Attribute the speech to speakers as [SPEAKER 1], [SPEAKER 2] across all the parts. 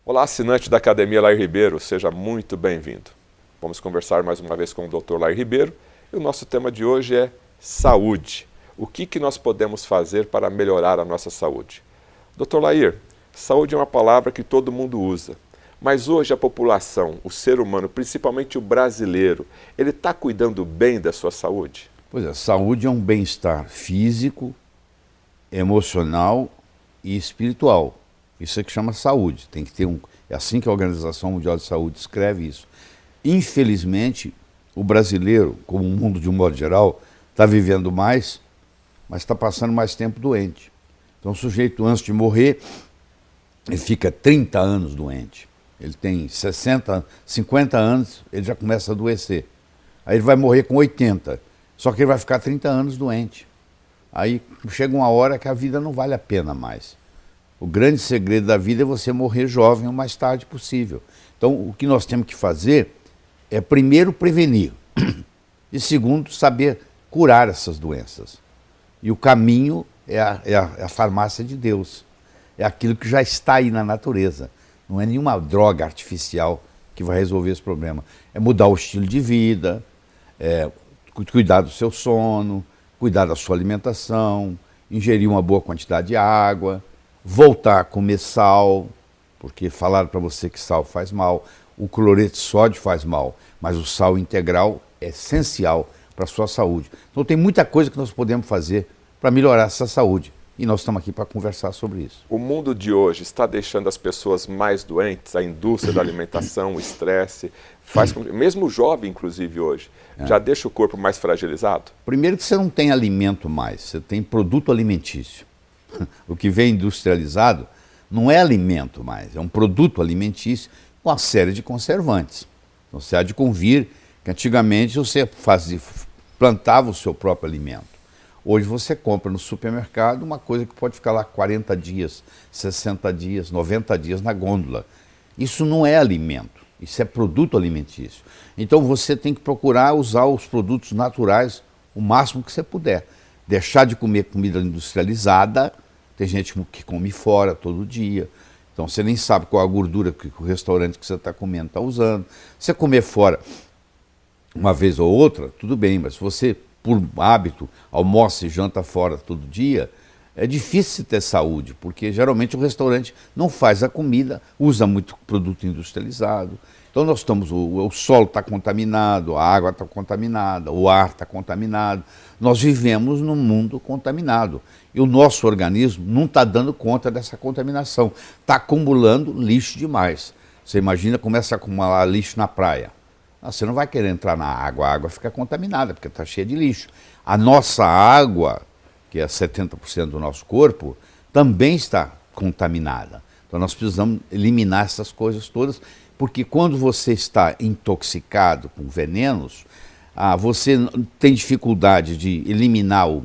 [SPEAKER 1] Olá, assinante da Academia Lair Ribeiro, seja muito bem-vindo. Vamos conversar mais uma vez com o Dr. Lair Ribeiro e o nosso tema de hoje é saúde. O que nós podemos fazer para melhorar a nossa saúde? Dr. Lair, saúde é uma palavra que todo mundo usa, mas hoje a população, o ser humano, principalmente o brasileiro, ele está cuidando bem da sua saúde?
[SPEAKER 2] Pois é, saúde é um bem-estar físico, emocional e espiritual. Isso é que chama saúde. Tem que ter é assim que a Organização Mundial de Saúde escreve isso. Infelizmente, o brasileiro, como o mundo de um modo geral, está vivendo mais, mas está passando mais tempo doente. Então o sujeito, antes de morrer, ele fica 30 anos doente. Ele tem 60, 50 anos, ele já começa a adoecer. Aí ele vai morrer com 80, só que ele vai ficar 30 anos doente. Aí chega uma hora que a vida não vale a pena mais. O grande segredo da vida é você morrer jovem o mais tarde possível. Então, o que nós temos que fazer é, primeiro, prevenir. E, segundo, saber curar essas doenças. E o caminho é a farmácia de Deus. É aquilo que já está aí na natureza. Não é nenhuma droga artificial que vai resolver esse problema. É mudar o estilo de vida, cuidar do seu sono, cuidar da sua alimentação, ingerir uma boa quantidade de água, voltar a comer sal, porque falaram para você que sal faz mal, o cloreto de sódio faz mal, mas o sal integral é essencial para a sua saúde. Então tem muita coisa que nós podemos fazer para melhorar essa saúde. E nós estamos aqui para conversar sobre isso.
[SPEAKER 1] O mundo de hoje está deixando as pessoas mais doentes, a indústria da alimentação, o estresse, faz com que, mesmo o jovem, inclusive hoje, já deixa o corpo mais fragilizado?
[SPEAKER 2] Primeiro que você não tem alimento mais, você tem produto alimentício. O que vem industrializado não é alimento mais, é um produto alimentício com uma série de conservantes. Então você há de convir que antigamente você plantava o seu próprio alimento. Hoje você compra no supermercado uma coisa que pode ficar lá 40 dias, 60 dias, 90 dias na gôndola. Isso não é alimento, isso é produto alimentício. Então você tem que procurar usar os produtos naturais o máximo que você puder. Deixar de comer comida industrializada, tem gente que come fora todo dia, então você nem sabe qual a gordura que o restaurante que você está comendo está usando. Você comer fora uma vez ou outra, tudo bem, mas se você, por hábito, almoça e janta fora todo dia, é difícil ter saúde, porque geralmente o restaurante não faz a comida, usa muito produto industrializado. Então nós estamos, o solo está contaminado, a água está contaminada, o ar está contaminado. Nós vivemos num mundo contaminado e o nosso organismo não está dando conta dessa contaminação, está acumulando lixo demais. Você imagina, começa a acumular lixo na praia. Você não vai querer entrar na água, a água fica contaminada, porque está cheia de lixo. A nossa água, que é 70% do nosso corpo, também está contaminada. Então nós precisamos eliminar essas coisas todas, porque quando você está intoxicado com venenos, você tem dificuldade de eliminar o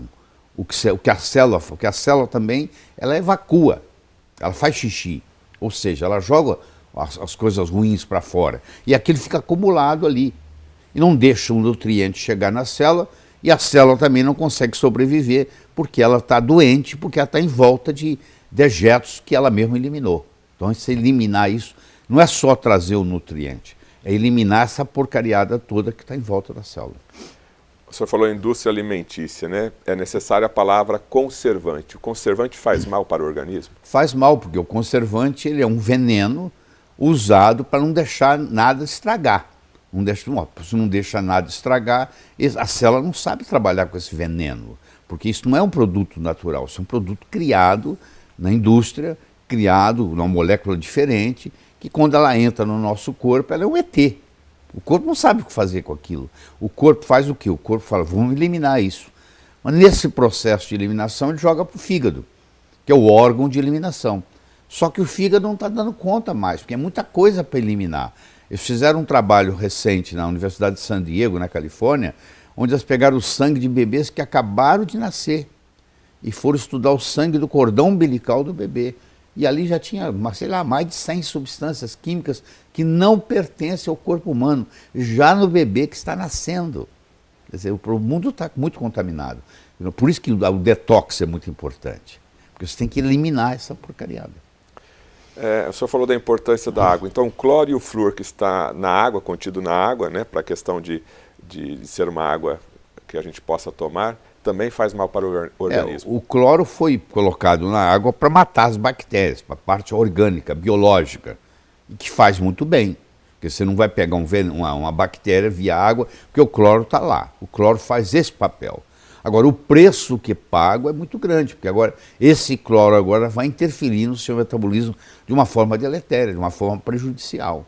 [SPEAKER 2] que a célula também, ela evacua, ela faz xixi, ou seja, ela joga as coisas ruins para fora. E aquilo fica acumulado ali. E não deixa o nutriente chegar na célula, e a célula também não consegue sobreviver, porque ela está doente, porque ela está em volta de dejetos que ela mesma eliminou. Então, se eliminar isso, não é só trazer o nutriente, é eliminar essa porcariada toda que está em volta da célula.
[SPEAKER 1] O senhor falou indústria alimentícia, né? É necessária a palavra conservante. O conservante faz mal para o organismo?
[SPEAKER 2] Faz mal, porque o conservante ele é um veneno usado para não deixar nada estragar. Se não deixa nada estragar, a célula não sabe trabalhar com esse veneno, porque isso não é um produto natural, isso é um produto criado na indústria, criado numa molécula diferente, que quando ela entra no nosso corpo, ela é um ET. O corpo não sabe o que fazer com aquilo. O corpo faz o quê? O corpo fala, vamos eliminar isso. Mas nesse processo de eliminação, ele joga para o fígado, que é o órgão de eliminação. Só que o fígado não está dando conta mais, porque é muita coisa para eliminar. Eles fizeram um trabalho recente na Universidade de San Diego, na Califórnia, onde eles pegaram o sangue de bebês que acabaram de nascer e foram estudar o sangue do cordão umbilical do bebê. E ali já tinha, sei lá, mais de 100 substâncias químicas que não pertencem ao corpo humano, já no bebê que está nascendo. Quer dizer, o mundo está muito contaminado. Por isso que o detox é muito importante, porque você tem que eliminar essa porcariada.
[SPEAKER 1] O senhor falou da importância da água. Então, o cloro e o flúor que está na água, contido na água, né, para a questão de ser uma água que a gente possa tomar, também faz mal para o organismo.
[SPEAKER 2] O cloro foi colocado na água para matar as bactérias, para a parte orgânica, biológica, e que faz muito bem. Porque você não vai pegar uma bactéria via água, porque o cloro está lá. O cloro faz esse papel. Agora, o preço que pago é muito grande, porque agora esse cloro agora vai interferir no seu metabolismo de uma forma deletéria, de uma forma prejudicial.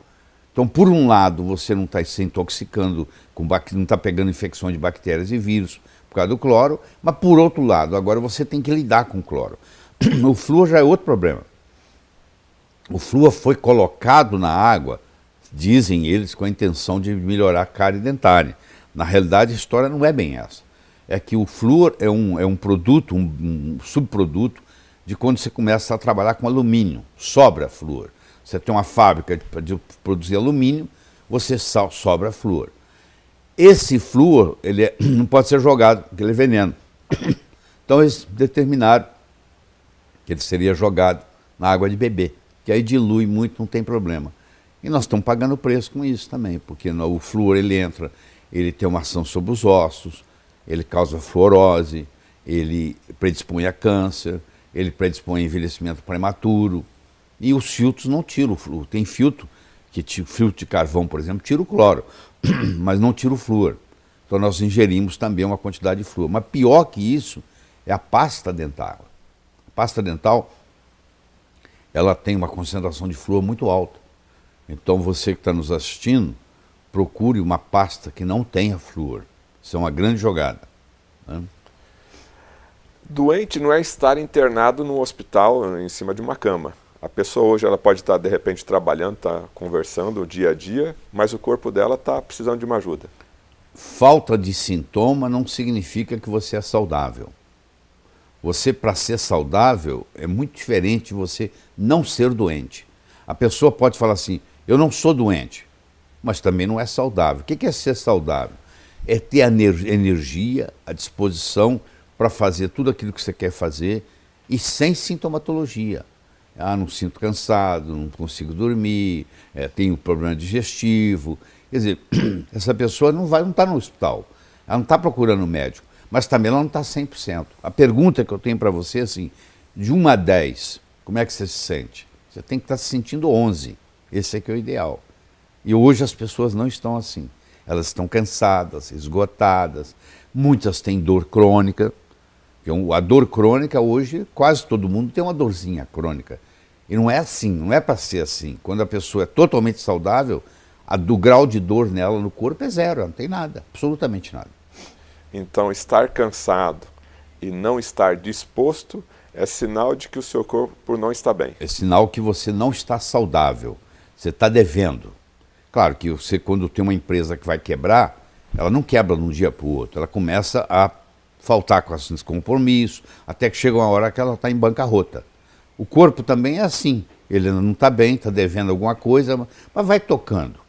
[SPEAKER 2] Então, por um lado, você não está se intoxicando, não está pegando infecções de bactérias e vírus por causa do cloro, mas por outro lado, agora você tem que lidar com o cloro. O flúor já é outro problema. O flúor foi colocado na água, dizem eles, com a intenção de melhorar a cárie dentária. Na realidade, a história não é bem essa. É que o flúor é um produto, um subproduto de quando você começa a trabalhar com alumínio, sobra flúor. Você tem uma fábrica de produzir alumínio, você sobra flúor. Esse flúor, não pode ser jogado, porque ele é veneno. Então eles determinaram que ele seria jogado na água de beber, que aí dilui muito, não tem problema. E nós estamos pagando preço com isso também, porque o flúor ele entra, ele tem uma ação sobre os ossos, ele causa fluorose, ele predispõe a câncer, ele predispõe a envelhecimento prematuro. E os filtros não tiram o flúor. Tem filtro de carvão, por exemplo, tira o cloro, mas não tira o flúor. Então nós ingerimos também uma quantidade de flúor. Mas pior que isso é a pasta dental. A pasta dental, ela tem uma concentração de flúor muito alta. Então você que está nos assistindo, procure uma pasta que não tenha flúor. Isso é uma grande jogada, né?
[SPEAKER 1] Doente não é estar internado no hospital em cima de uma cama. A pessoa hoje ela pode estar de repente trabalhando, está conversando o dia a dia, mas o corpo dela está precisando de uma ajuda.
[SPEAKER 2] Falta de sintoma não significa que você é saudável. Você, para ser saudável, é muito diferente de você não ser doente. A pessoa pode falar assim, eu não sou doente, mas também não é saudável. O que é ser saudável? É ter a energia, a disposição para fazer tudo aquilo que você quer fazer e sem sintomatologia. Não sinto cansado, não consigo dormir, tenho problema digestivo. Quer dizer, essa pessoa não está no hospital, ela não está procurando médico, mas também ela não está 100%. A pergunta que eu tenho para você é assim, de 1 a 10, como é que você se sente? Você tem que estar se sentindo 11, esse é que é o ideal. E hoje as pessoas não estão assim. Elas estão cansadas, esgotadas, muitas têm dor crônica. A dor crônica hoje, quase todo mundo tem uma dorzinha crônica. E não é assim, não é para ser assim. Quando a pessoa é totalmente saudável, do grau de dor nela no corpo é zero, ela não tem nada, absolutamente nada.
[SPEAKER 1] Então, estar cansado e não estar disposto é sinal de que o seu corpo não está bem.
[SPEAKER 2] É sinal que você não está saudável, você está devendo. Claro que você, quando tem uma empresa que vai quebrar, ela não quebra de um dia para o outro, ela começa a faltar com esses compromissos, até que chega uma hora que ela está em bancarrota. O corpo também é assim, ele não está bem, está devendo alguma coisa, mas vai tocando.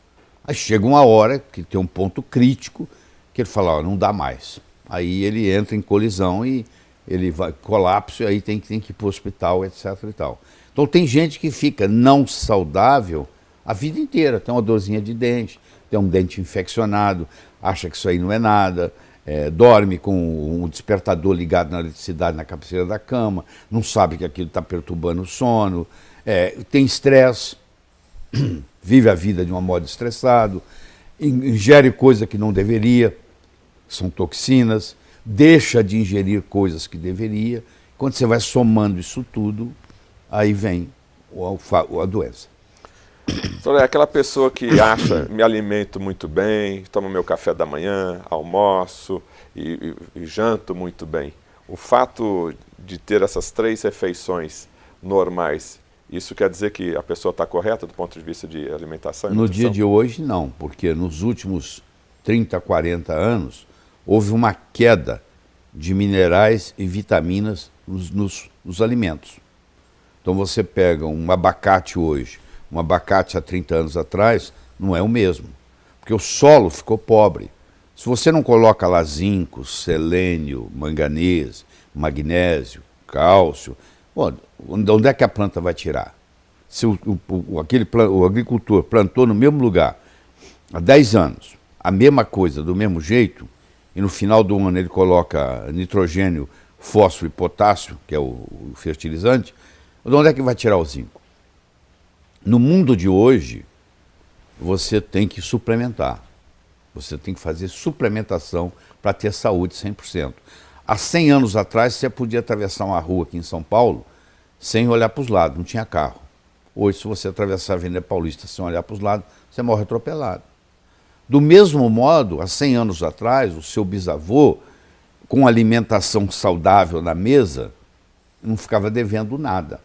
[SPEAKER 2] Aí chega uma hora que tem um ponto crítico, que ele fala, não dá mais. Aí ele entra em colisão e ele vai colapso, e aí tem que ir para o hospital, etc. e tal. Então tem gente que fica não saudável a vida inteira, tem uma dorzinha de dente, tem um dente infeccionado, acha que isso aí não é nada, dorme com um despertador ligado na eletricidade na cabeceira da cama, não sabe que aquilo está perturbando o sono, tem estresse, vive a vida de um modo estressado, ingere coisa que não deveria, são toxinas, deixa de ingerir coisas que deveria. Quando você vai somando isso tudo, aí vem a doença.
[SPEAKER 1] Então, é aquela pessoa que acha, me alimento muito bem, tomo meu café da manhã, almoço e janto muito bem. O fato de ter essas 3 refeições normais, isso quer dizer que a pessoa está correta do ponto de vista de alimentação e nutrição?
[SPEAKER 2] No dia de hoje, não, porque nos últimos 30, 40 anos, houve uma queda de minerais e vitaminas nos alimentos. Então você pega um abacate hoje, um abacate há 30 anos atrás, não é o mesmo, porque o solo ficou pobre. Se você não coloca lá zinco, selênio, manganês, magnésio, cálcio, onde é que a planta vai tirar? Se o agricultor plantou no mesmo lugar há 10 anos, a mesma coisa, do mesmo jeito, e no final do ano ele coloca nitrogênio, fósforo e potássio, que é o fertilizante, de onde é que vai tirar o zinco? No mundo de hoje, você tem que suplementar. Você tem que fazer suplementação para ter saúde 100%. Há 100 anos atrás, você podia atravessar uma rua aqui em São Paulo sem olhar para os lados, não tinha carro. Hoje, se você atravessar a Avenida Paulista sem olhar para os lados, você morre atropelado. Do mesmo modo, há 100 anos atrás, o seu bisavô, com alimentação saudável na mesa, não ficava devendo nada.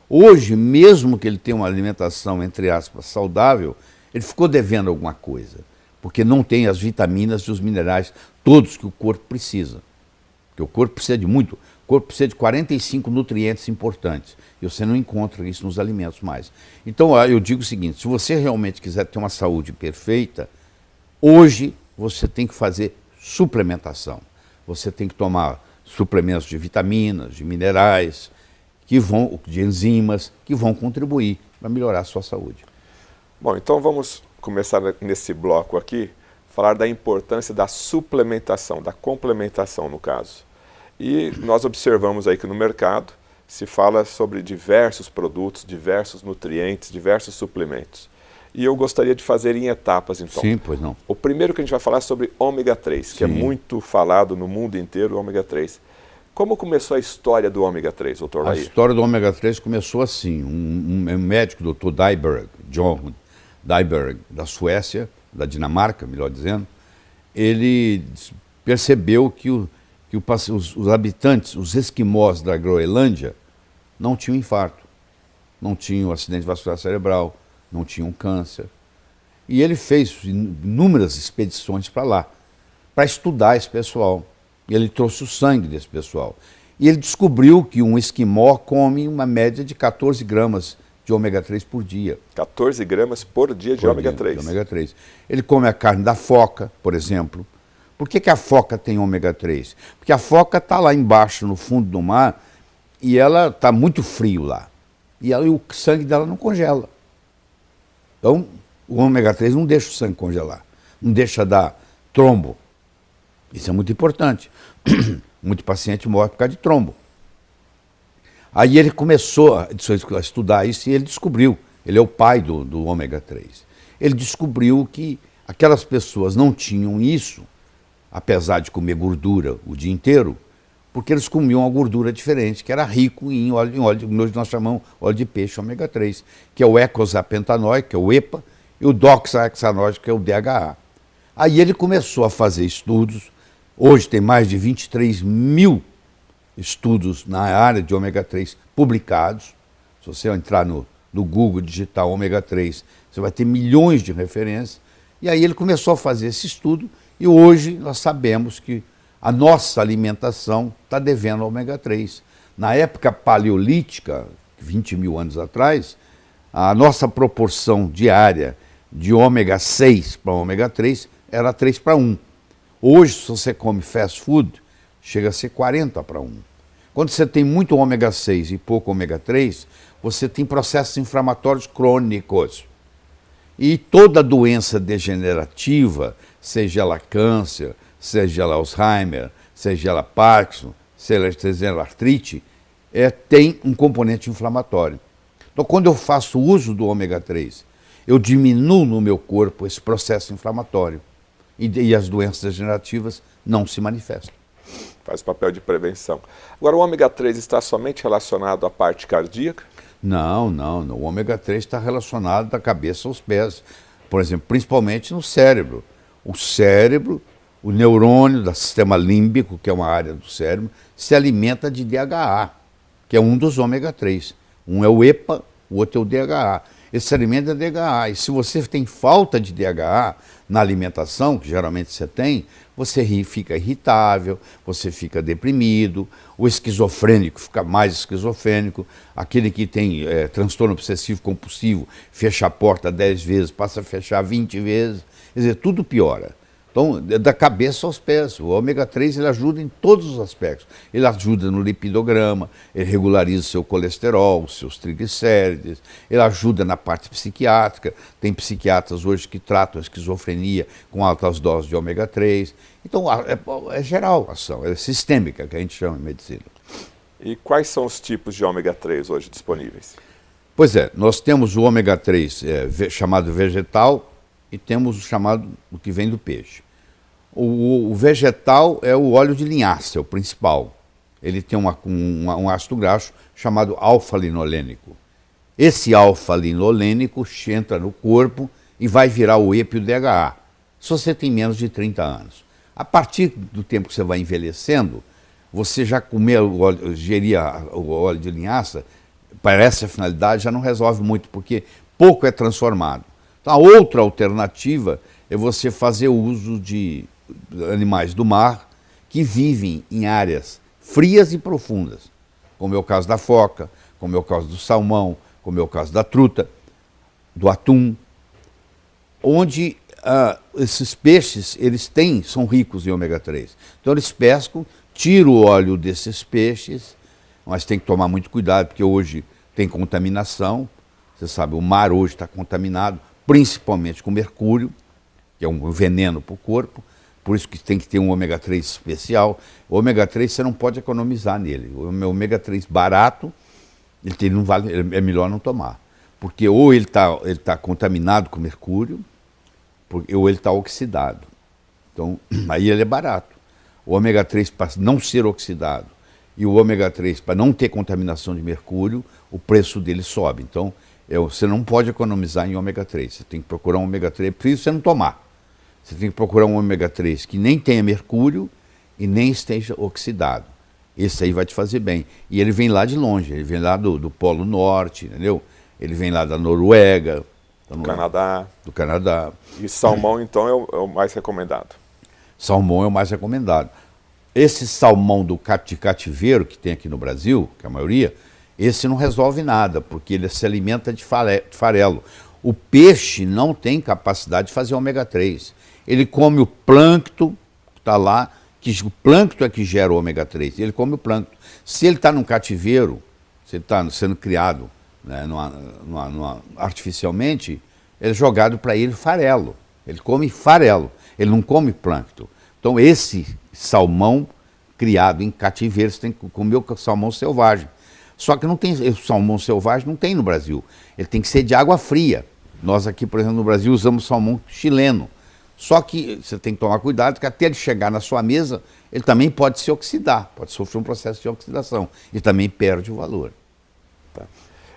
[SPEAKER 2] Hoje, mesmo que ele tenha uma alimentação, entre aspas, saudável, ele ficou devendo alguma coisa, porque não tem as vitaminas e os minerais todos que o corpo precisa. Porque o corpo precisa de muito, o corpo precisa de 45 nutrientes importantes, e você não encontra isso nos alimentos mais. Então, eu digo o seguinte, se você realmente quiser ter uma saúde perfeita, hoje você tem que fazer suplementação. Você tem que tomar suplementos de vitaminas, de minerais, de enzimas, que vão contribuir para melhorar a sua saúde.
[SPEAKER 1] Bom, então vamos começar nesse bloco aqui, falar da importância da suplementação, da complementação no caso. E nós observamos aí que no mercado se fala sobre diversos produtos, diversos nutrientes, diversos suplementos. E eu gostaria de fazer em etapas, então.
[SPEAKER 2] Sim, pois não.
[SPEAKER 1] O primeiro que a gente vai falar é sobre ômega 3, que é muito falado no mundo inteiro, o ômega 3. Como começou a história do ômega 3, doutor Lair?
[SPEAKER 2] A história do ômega 3 começou assim. Um médico, doutor Dyberg, John Dyberg, da Suécia, da Dinamarca, melhor dizendo, ele percebeu que os habitantes, os esquimós da Groenlândia, não tinham infarto, não tinham acidente vascular cerebral, não tinham câncer. E ele fez inúmeras expedições para lá, para estudar esse pessoal. E ele trouxe o sangue desse pessoal. E ele descobriu que um esquimó come uma média de 14 gramas de ômega 3 por dia.
[SPEAKER 1] 14 gramas por dia de ômega 3.
[SPEAKER 2] De ômega 3. Ele come a carne da foca, por exemplo. Por que a foca tem ômega 3? Porque a foca está lá embaixo, no fundo do mar, e ela está muito frio lá. E o sangue dela não congela. Então, o ômega 3 não deixa o sangue congelar, não deixa dar trombo. Isso é muito importante. Muito paciente morre por causa de trombo. Aí ele começou a estudar isso e ele descobriu, ele é o pai do ômega 3. Ele descobriu que aquelas pessoas não tinham isso, apesar de comer gordura o dia inteiro, porque eles comiam uma gordura diferente, que era rico em óleo, que nós chamamos óleo de peixe ômega 3, que é o eicosapentaenoico, que é o EPA, e o doxahexanóico, que é o DHA. Aí ele começou a fazer estudos. Hoje tem mais de 23 mil estudos na área de ômega 3 publicados. Se você entrar no Google, digitar ômega 3, você vai ter milhões de referências. E aí ele começou a fazer esse estudo e hoje nós sabemos que a nossa alimentação está devendo ômega 3. Na época paleolítica, 20 mil anos atrás, a nossa proporção diária de ômega 6 para ômega 3 era 3 para 1. Hoje, se você come fast food, chega a ser 40 para 1. Quando você tem muito ômega 6 e pouco ômega 3, você tem processos inflamatórios crônicos. E toda doença degenerativa, seja ela câncer, seja ela Alzheimer, seja ela Parkinson, seja ela artrite, tem um componente inflamatório. Então, quando eu faço uso do ômega 3, eu diminuo no meu corpo esse processo inflamatório. E as doenças degenerativas não se manifestam.
[SPEAKER 1] Faz papel de prevenção. Agora, o ômega 3 está somente relacionado à parte cardíaca?
[SPEAKER 2] Não. O ômega 3 está relacionado da cabeça aos pés. Por exemplo, principalmente no cérebro. O cérebro, o neurônio do sistema límbico, que é uma área do cérebro, se alimenta de DHA, que é um dos ômega 3. Um é o EPA, o outro é o DHA. Esse alimento é DHA. E se você tem falta de DHA na alimentação, que geralmente você tem, você fica irritável, você fica deprimido, o esquizofrênico fica mais esquizofrênico, aquele que tem transtorno obsessivo compulsivo, fecha a porta 10 vezes, passa a fechar 20 vezes, quer dizer, tudo piora. Então, Então, da cabeça aos pés. O ômega 3 ele ajuda em todos os aspectos. Ele ajuda no lipidograma, ele regulariza o seu colesterol, os seus triglicérides, ele ajuda na parte psiquiátrica. Tem psiquiatras hoje que tratam a esquizofrenia com altas doses de ômega 3. Então, é geral a ação, é sistêmica, que a gente chama em medicina.
[SPEAKER 1] E quais são os tipos de ômega 3 hoje disponíveis?
[SPEAKER 2] Pois é, nós temos o ômega 3 chamado vegetal, e temos o chamado, o que vem do peixe. O vegetal é o óleo de linhaça, é o principal. Ele tem um ácido graxo chamado alfa-linolênico. Esse alfa-linolênico entra no corpo e vai virar o EPA e o DHA, se você tem menos de 30 anos. A partir do tempo que você vai envelhecendo, você já geria o óleo de linhaça, para essa finalidade já não resolve muito, porque pouco é transformado. A outra alternativa é você fazer uso de animais do mar que vivem em áreas frias e profundas, como é o caso da foca, como é o caso do salmão, como é o caso da truta, do atum, onde esses peixes são ricos em ômega 3. Então eles pescam, tiram o óleo desses peixes, mas tem que tomar muito cuidado, porque hoje tem contaminação. Você sabe, o mar hoje está contaminado, principalmente com mercúrio, que é um veneno para o corpo, por isso que tem que ter um ômega 3 especial. O ômega 3 você não pode economizar nele. O ômega 3 barato, é melhor não tomar, porque ou ele tá contaminado com mercúrio, ou ele está oxidado. Então, aí ele é barato. O ômega 3 para não ser oxidado e o ômega 3 para não ter contaminação de mercúrio, o preço dele sobe. Então, você não pode economizar em ômega 3, você tem que procurar um ômega 3, por isso você não tomar. Você tem que procurar um ômega 3 que nem tenha mercúrio e nem esteja oxidado. Esse aí vai te fazer bem. E ele vem lá de longe, ele vem lá do Polo Norte, entendeu? Ele vem lá da Noruega. Do Canadá.
[SPEAKER 1] E salmão, então, é o mais recomendado?
[SPEAKER 2] Salmão é o mais recomendado. Esse salmão de cativeiro que tem aqui no Brasil, que é a maioria, esse não resolve nada, porque ele se alimenta de farelo. O peixe não tem capacidade de fazer ômega 3. Ele come o plâncton que está lá, que o plâncton é que gera o ômega 3. Ele come o plâncton. Se ele está num cativeiro, se ele está sendo criado, né, artificialmente, é jogado para ele farelo. Ele come farelo, ele não come plâncton. Então esse salmão criado em cativeiro, você tem que comer o salmão selvagem. Só que não tem, o salmão selvagem não tem no Brasil. Ele tem que ser de água fria. Nós aqui, por exemplo, no Brasil, usamos salmão chileno. Só que você tem que tomar cuidado, que até ele chegar na sua mesa, ele também pode se oxidar, pode sofrer um processo de oxidação e também perde o valor.
[SPEAKER 1] Tá.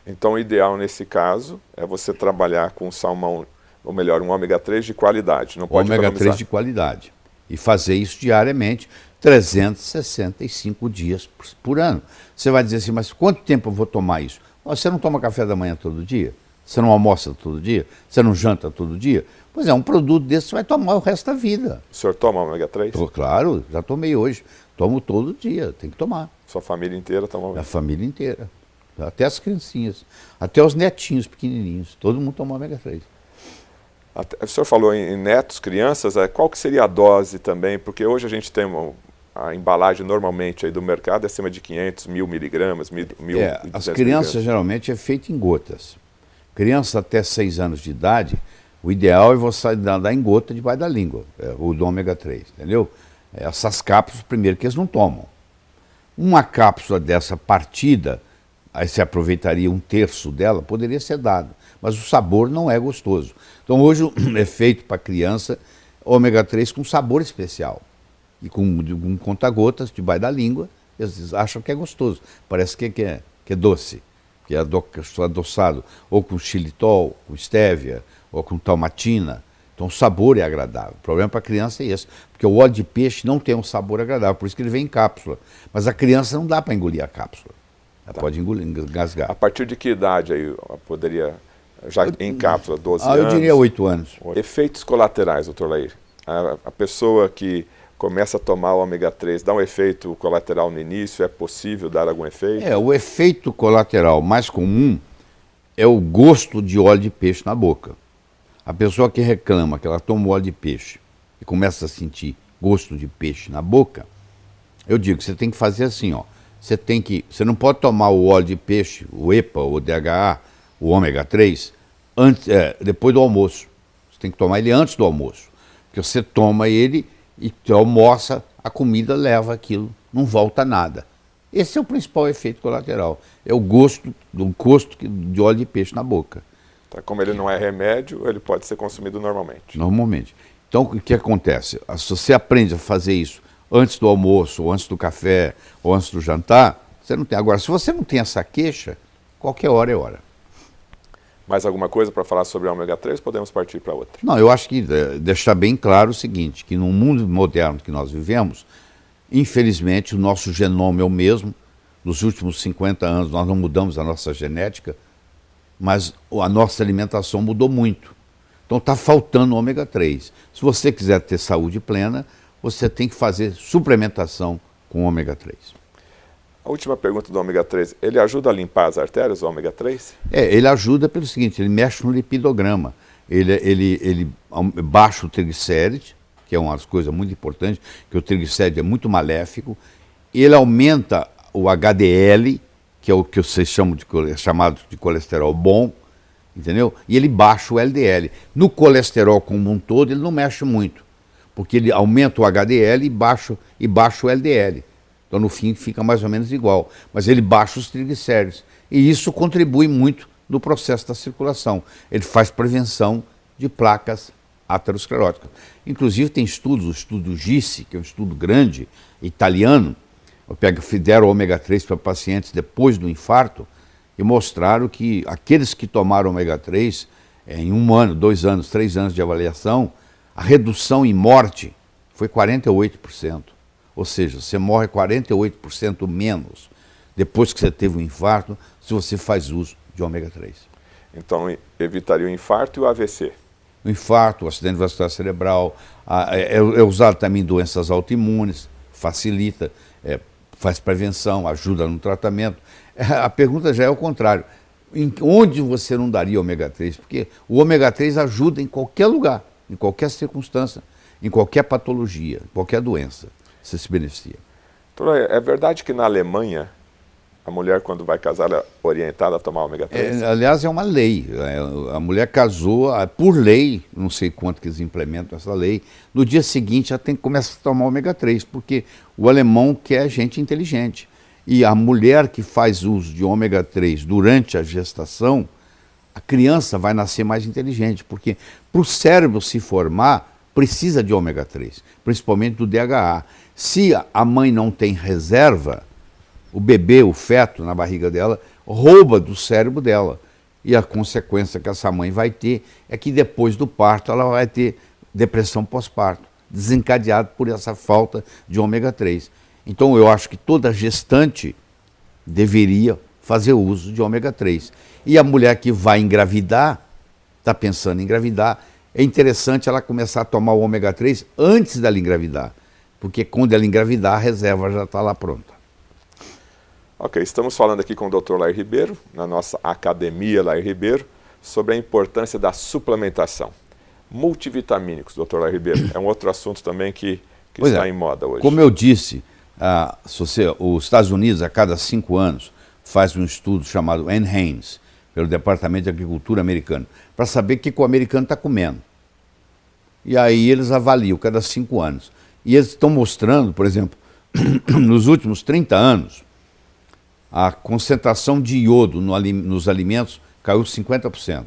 [SPEAKER 1] Então, o ideal nesse caso é você trabalhar com salmão, ou melhor, um ômega 3 de qualidade. Não pode
[SPEAKER 2] ômega 3 de qualidade. E fazer isso diariamente, 365 dias por ano. Você vai dizer assim, mas quanto tempo eu vou tomar isso? Você não toma café da manhã todo dia? Você não almoça todo dia? Você não janta todo dia? Pois é, um produto desse você vai tomar o resto da vida.
[SPEAKER 1] O senhor toma ômega 3?
[SPEAKER 2] Claro, já tomei hoje. Tomo todo dia, tem que tomar.
[SPEAKER 1] Sua família inteira toma ômega 3?
[SPEAKER 2] A família inteira. Até as criancinhas, até os netinhos pequenininhos. Todo mundo toma ômega 3.
[SPEAKER 1] O senhor falou em netos, crianças, qual que seria a dose também? Porque hoje a gente tem a embalagem normalmente aí do mercado é acima de 500, 1000 miligramas, 1.200
[SPEAKER 2] as crianças geralmente é feito em gotas. Criança até 6 anos de idade, o ideal é você dar em gota debaixo da língua, o do ômega 3, entendeu? Essas cápsulas, primeiro, que eles não tomam. Uma cápsula dessa partida, aí você aproveitaria 1/3 dela, poderia ser dado, mas o sabor não é gostoso. Então hoje é feito para criança ômega 3 com sabor especial. E com conta-gotas debaixo da língua, eles acham que é gostoso. Parece que é doce, que é adoçado, ou com xilitol, com estévia, ou com talmatina. Então o sabor é agradável. O problema para a criança é esse, porque o óleo de peixe não tem um sabor agradável, por isso que ele vem em cápsula. Mas a criança não dá para engolir a cápsula. Ela pode engasgar.
[SPEAKER 1] A partir de que idade aí poderia, já em cápsula, 12 anos?
[SPEAKER 2] Eu diria 8 anos.
[SPEAKER 1] Efeitos colaterais, doutor Lair. A pessoa que começa a tomar o ômega 3, dá um efeito colateral no início, é possível dar algum efeito?
[SPEAKER 2] O efeito colateral mais comum é o gosto de óleo de peixe na boca. A pessoa que reclama que ela toma óleo de peixe e começa a sentir gosto de peixe na boca, eu digo que você tem que fazer assim, ó. Você não pode tomar o óleo de peixe, o EPA, o DHA, o ômega 3, depois do almoço. Você tem que tomar ele antes do almoço. Porque você toma ele e almoça, a comida leva aquilo, não volta nada. Esse é o principal efeito colateral. É o gosto de óleo de peixe na boca.
[SPEAKER 1] Tá, como ele não é remédio, ele pode ser consumido normalmente.
[SPEAKER 2] Normalmente. Então, o que acontece? Se você aprende a fazer isso antes do almoço, ou antes do café, ou antes do jantar, você não tem. Agora, se você não tem essa queixa, qualquer hora é hora.
[SPEAKER 1] Mais alguma coisa para falar sobre o ômega 3? Podemos partir para outra.
[SPEAKER 2] Não, eu acho que deixar bem claro o seguinte, que no mundo moderno que nós vivemos, infelizmente o nosso genoma é o mesmo. Nos últimos 50 anos nós não mudamos a nossa genética, mas a nossa alimentação mudou muito. Então está faltando ômega 3. Se você quiser ter saúde plena, você tem que fazer suplementação com ômega 3.
[SPEAKER 1] A última pergunta do ômega 3, ele ajuda a limpar as artérias, o ômega 3?
[SPEAKER 2] Ele ajuda pelo seguinte, ele mexe no lipidograma, ele baixa o triglicéride, que é uma das coisas muito importantes, que o triglicéride é muito maléfico, ele aumenta o HDL, que é o que vocês chamam chamado de colesterol bom, entendeu? E ele baixa o LDL. No colesterol como um todo, ele não mexe muito, porque ele aumenta o HDL e baixa o LDL. Então, no fim, fica mais ou menos igual. Mas ele baixa os triglicéridos. E isso contribui muito no processo da circulação. Ele faz prevenção de placas ateroscleróticas. Inclusive, tem estudos, o estudo GISSI, que é um estudo grande, italiano, fizeram ômega 3 para pacientes depois do infarto, e mostraram que aqueles que tomaram ômega 3, em 1 ano, 2 anos, 3 anos de avaliação, a redução em morte foi 48%. Ou seja, você morre 48% menos depois que você teve um infarto, se você faz uso de ômega 3.
[SPEAKER 1] Então, evitaria o infarto e o AVC?
[SPEAKER 2] O infarto, o acidente vascular cerebral, é usado também em doenças autoimunes, facilita, faz prevenção, ajuda no tratamento. A pergunta já é o contrário. Onde você não daria ômega 3? Porque o ômega 3 ajuda em qualquer lugar, em qualquer circunstância, em qualquer patologia, em qualquer doença. Você se beneficia.
[SPEAKER 1] Doutor, é verdade que na Alemanha, a mulher, quando vai casar, ela é orientada a tomar ômega 3?
[SPEAKER 2] Aliás, é uma lei. A mulher casou, por lei, não sei quanto que eles implementam essa lei, no dia seguinte ela tem que começar a tomar ômega 3, porque o alemão quer gente inteligente. E a mulher que faz uso de ômega 3 durante a gestação, a criança vai nascer mais inteligente, porque para o cérebro se formar, precisa de ômega 3, principalmente do DHA. Se a mãe não tem reserva, o bebê, o feto na barriga dela, rouba do cérebro dela. E a consequência que essa mãe vai ter é que depois do parto ela vai ter depressão pós-parto, desencadeado por essa falta de ômega 3. Então eu acho que toda gestante deveria fazer uso de ômega 3. E a mulher que vai engravidar, está pensando em engravidar, é interessante ela começar a tomar o ômega 3 antes dela engravidar, porque quando ela engravidar, a reserva já está lá pronta.
[SPEAKER 1] Ok, estamos falando aqui com o Dr. Lair Ribeiro, na nossa Academia Lair Ribeiro, sobre a importância da suplementação. Multivitamínicos, Dr. Lair Ribeiro, é um outro assunto também que está em moda hoje.
[SPEAKER 2] Como eu disse, os Estados Unidos, a cada 5 anos, faz um estudo chamado NHANES, pelo Departamento de Agricultura americano, para saber o que o americano está comendo. E aí eles avaliam cada 5 anos. E eles estão mostrando, por exemplo, nos últimos 30 anos, a concentração de iodo nos alimentos caiu 50%.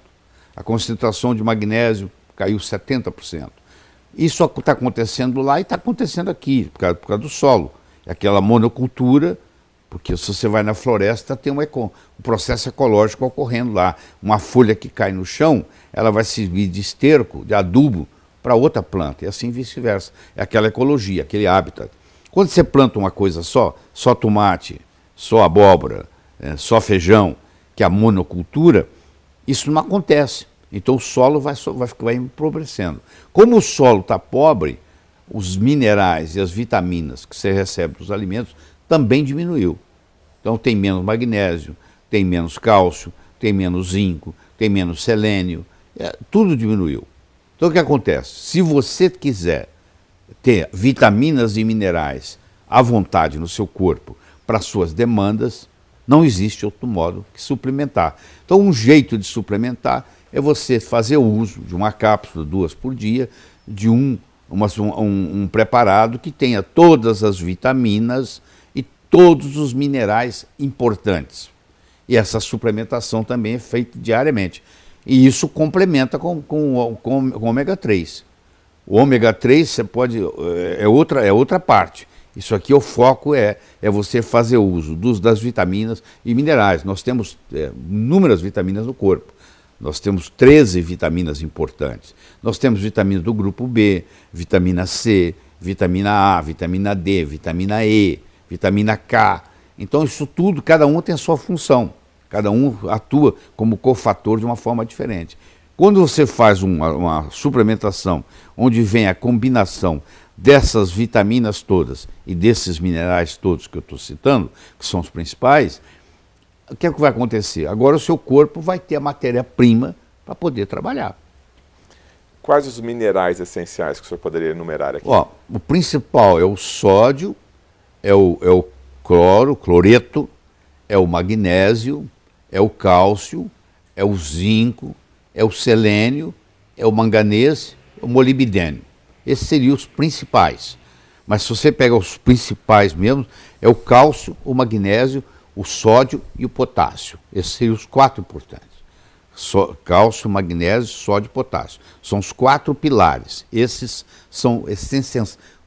[SPEAKER 2] A concentração de magnésio caiu 70%. Isso está acontecendo lá e está acontecendo aqui, por causa do solo. É aquela monocultura, porque se você vai na floresta, tem um processo ecológico ocorrendo lá. Uma folha que cai no chão, ela vai servir de esterco, de adubo, para outra planta, e assim vice-versa. É aquela ecologia, aquele hábitat. Quando você planta uma coisa só tomate, só abóbora, só feijão, que é a monocultura, isso não acontece. Então o solo vai empobrecendo. Como o solo está pobre, os minerais e as vitaminas que você recebe dos alimentos também diminuiu. Então tem menos magnésio, tem menos cálcio, tem menos zinco, tem menos selênio, tudo diminuiu. Então o que acontece? Se você quiser ter vitaminas e minerais à vontade no seu corpo para suas demandas, não existe outro modo que suplementar. Então, um jeito de suplementar é você fazer uso de uma cápsula, 2 por dia, de um preparado que tenha todas as vitaminas e todos os minerais importantes. E essa suplementação também é feita diariamente. E isso complementa com o ômega 3. O ômega 3 você pode, é outra parte. Isso aqui, o foco é você fazer uso das vitaminas e minerais. Nós temos inúmeras vitaminas no corpo. Nós temos 13 vitaminas importantes. Nós temos vitaminas do grupo B, vitamina C, vitamina A, vitamina D, vitamina E, vitamina K. Então isso tudo, cada um tem a sua função. Cada um atua como cofator de uma forma diferente. Quando você faz uma suplementação onde vem a combinação dessas vitaminas todas e desses minerais todos que eu estou citando, que são os principais, o que é que vai acontecer? Agora o seu corpo vai ter a matéria-prima para poder trabalhar.
[SPEAKER 1] Quais os minerais essenciais que o senhor poderia enumerar aqui?
[SPEAKER 2] Ó, o principal é o sódio, é o cloreto, é o magnésio, é o cálcio, é o zinco, é o selênio, é o manganês, é o molibdênio. Esses seriam os principais. Mas se você pega os principais mesmo, é o cálcio, o magnésio, o sódio e o potássio. Esses seriam os 4 importantes. Cálcio, magnésio, sódio e potássio. São os 4 pilares. Esses são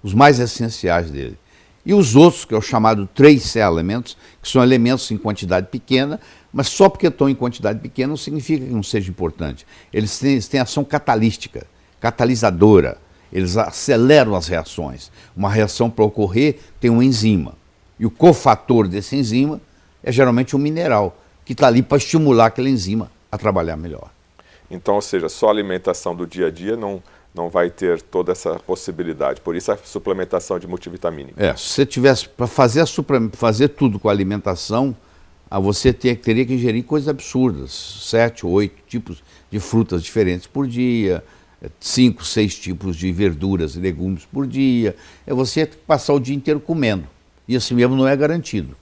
[SPEAKER 2] os mais essenciais dele. E os outros, que é o chamado trace elementos, que são elementos em quantidade pequena, mas só porque estão em quantidade pequena não significa que não seja importante. Eles têm ação catalística, catalisadora. Eles aceleram as reações. Uma reação para ocorrer tem uma enzima. E o cofator dessa enzima é geralmente um mineral, que está ali para estimular aquela enzima a trabalhar melhor.
[SPEAKER 1] Então, ou seja, só a alimentação do dia a dia não vai ter toda essa possibilidade. Por isso a suplementação de multivitamínico.
[SPEAKER 2] Se você tivesse para fazer tudo com a alimentação, você teria que ingerir coisas absurdas. 7, 8 tipos de frutas diferentes por dia, 5, 6 tipos de verduras e legumes por dia. É você passar o dia inteiro comendo. E assim mesmo não é garantido.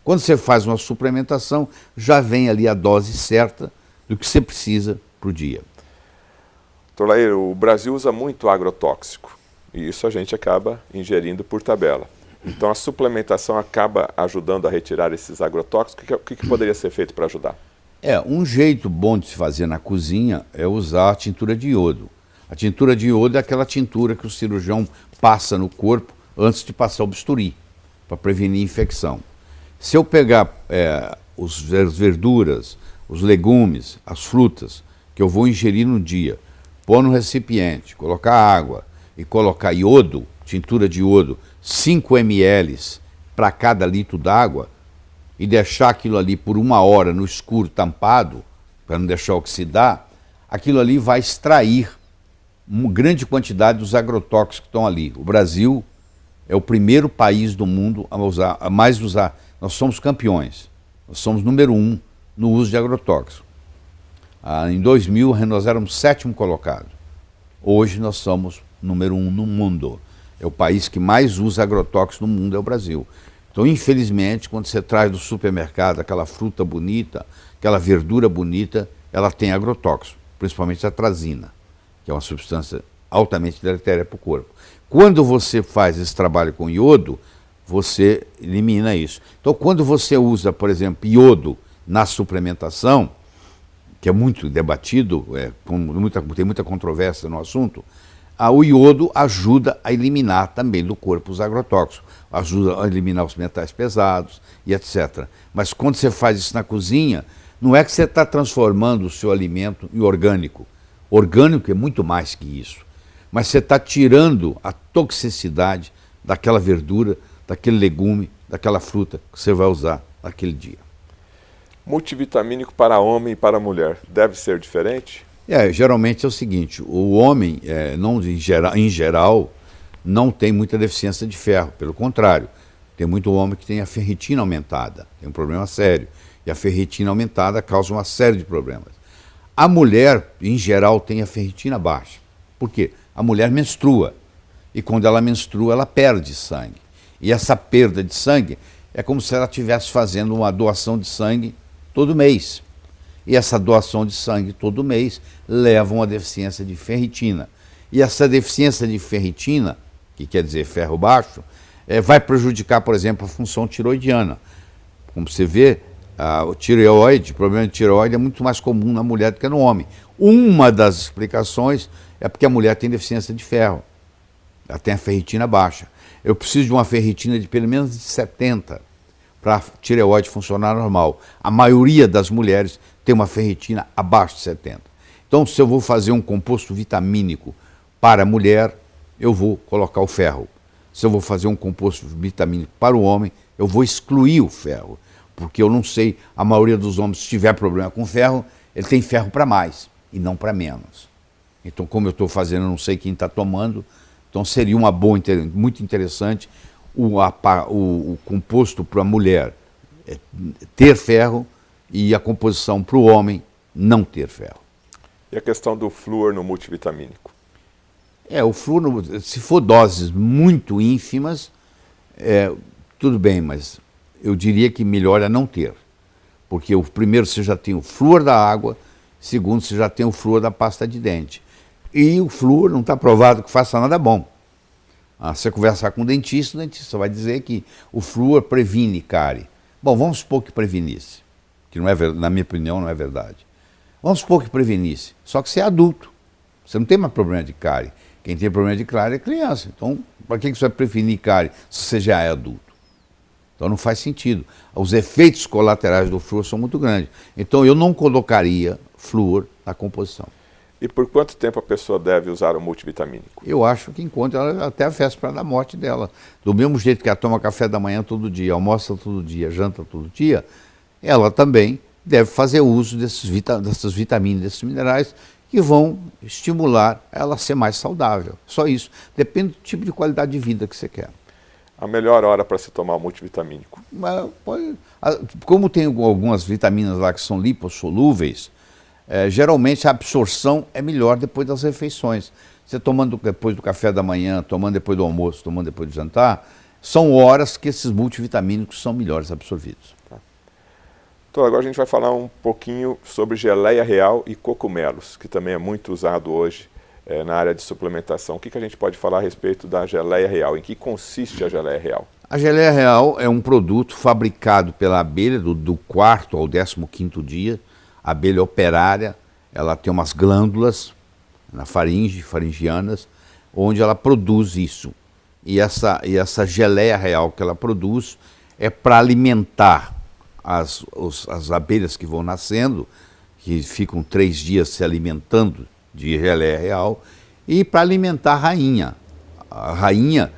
[SPEAKER 2] Quando você faz uma suplementação, já vem ali a dose certa do que você precisa para o dia.
[SPEAKER 1] Dr. Lair, o Brasil usa muito agrotóxico e isso a gente acaba ingerindo por tabela. Então a suplementação acaba ajudando a retirar esses agrotóxicos. O que poderia ser feito para ajudar?
[SPEAKER 2] Um jeito bom de se fazer na cozinha é usar a tintura de iodo. A tintura de iodo é aquela tintura que o cirurgião passa no corpo antes de passar o bisturi, para prevenir infecção. Se eu pegar as verduras, os legumes, as frutas que eu vou ingerir no dia, pôr no recipiente, colocar água e colocar iodo, tintura de iodo, 5 ml para cada litro d'água e deixar aquilo ali por 1 hora no escuro tampado, para não deixar oxidar, aquilo ali vai extrair uma grande quantidade dos agrotóxicos que estão ali. O Brasil é o primeiro país do mundo a mais usar. Nós somos campeões. Nós somos número 1 no uso de agrotóxicos. Em 2000, nós éramos 7º colocado. Hoje nós somos número 1 no mundo. É o país que mais usa agrotóxicos no mundo, é o Brasil. Então, infelizmente, quando você traz do supermercado aquela fruta bonita, aquela verdura bonita, ela tem agrotóxico, principalmente a atrazina, que é uma substância altamente deletéria para o corpo. Quando você faz esse trabalho com iodo, você elimina isso. Então, quando você usa, por exemplo, iodo na suplementação, que é muito debatido, tem muita controvérsia no assunto, o iodo ajuda a eliminar também do corpo os agrotóxicos, ajuda a eliminar os metais pesados e etc. Mas quando você faz isso na cozinha, não é que você está transformando o seu alimento em orgânico. Orgânico é muito mais que isso. Mas você está tirando a toxicidade daquela verdura, daquele legume, daquela fruta que você vai usar naquele dia.
[SPEAKER 1] Multivitamínico para homem e para mulher deve ser diferente?
[SPEAKER 2] Geralmente é o seguinte, o homem, em geral, não tem muita deficiência de ferro, pelo contrário, tem muito homem que tem a ferritina aumentada, tem um problema sério, e a ferritina aumentada causa uma série de problemas. A mulher, em geral, tem a ferritina baixa. Por quê? A mulher menstrua, E quando ela menstrua, ela perde sangue. E essa perda de sangue é como se ela estivesse fazendo uma doação de sangue todo mês. E essa doação de sangue todo mês leva a uma deficiência de ferritina. E essa deficiência de ferritina, que quer dizer ferro baixo, vai prejudicar, por exemplo, a função tiroidiana. Como você vê, o problema de tireoide é muito mais comum na mulher do que no homem. Uma das explicações é porque a mulher tem deficiência de ferro. Ela tem a ferritina baixa. Eu preciso de uma ferritina de pelo menos de 70 para a tireoide funcionar normal. A maioria das mulheres tem uma ferritina abaixo de 70. Então, se eu vou fazer um composto vitamínico para a mulher, eu vou colocar o ferro. Se eu vou fazer um composto vitamínico para o homem, eu vou excluir o ferro. Porque eu não sei, a maioria dos homens, se tiver problema com ferro, ele tem ferro para mais e não para menos. Então, como eu estou fazendo, eu não sei quem está tomando, então seria uma boa, muito interessante o composto para a mulher ter ferro e a composição para o homem não ter ferro.
[SPEAKER 1] E a questão do flúor no multivitamínico?
[SPEAKER 2] O flúor, se for doses muito ínfimas, tudo bem, mas eu diria que melhor é não ter. Porque primeiro você já tem o flúor da água, segundo você já tem o flúor da pasta de dente. E o flúor não está provado que faça nada bom. Você conversar com o dentista vai dizer que o flúor previne cárie. Bom, vamos supor que prevenisse, que não é, na minha opinião não é verdade. Vamos supor que prevenisse, só que você é adulto, você não tem mais problema de cárie. Quem tem problema de cárie é criança. Então, para que você vai prevenir cárie se você já é adulto? Então não faz sentido. Os efeitos colaterais do flúor são muito grandes. Então eu não colocaria flúor na composição.
[SPEAKER 1] E por quanto tempo a pessoa deve usar o multivitamínico?
[SPEAKER 2] Eu acho que enquanto ela, até a véspera da morte dela. Do mesmo jeito que ela toma café da manhã todo dia, almoça todo dia, janta todo dia, ela também deve fazer uso dessas vitaminas, desses minerais, que vão estimular ela a ser mais saudável. Só isso. Depende do tipo de qualidade de vida que você quer.
[SPEAKER 1] A melhor hora para se tomar o multivitamínico?
[SPEAKER 2] Como tem algumas vitaminas lá que são lipossolúveis, geralmente a absorção é melhor depois das refeições. Você tomando depois do café da manhã, tomando depois do almoço, tomando depois do jantar, são horas que esses multivitamínicos são melhores absorvidos.
[SPEAKER 1] Tá. Então agora a gente vai falar um pouquinho sobre geleia real e cogumelos, que também é muito usado hoje na área de suplementação. O que a gente pode falar a respeito da geleia real? Em que consiste a geleia real?
[SPEAKER 2] A geleia real é um produto fabricado pela abelha do 4º ao 15º dia. A abelha operária, ela tem umas glândulas na faringianas, onde ela produz isso. E essa geleia real que ela produz é para alimentar as abelhas que vão nascendo, que ficam 3 dias se alimentando de geleia real, e para alimentar a rainha. A rainha,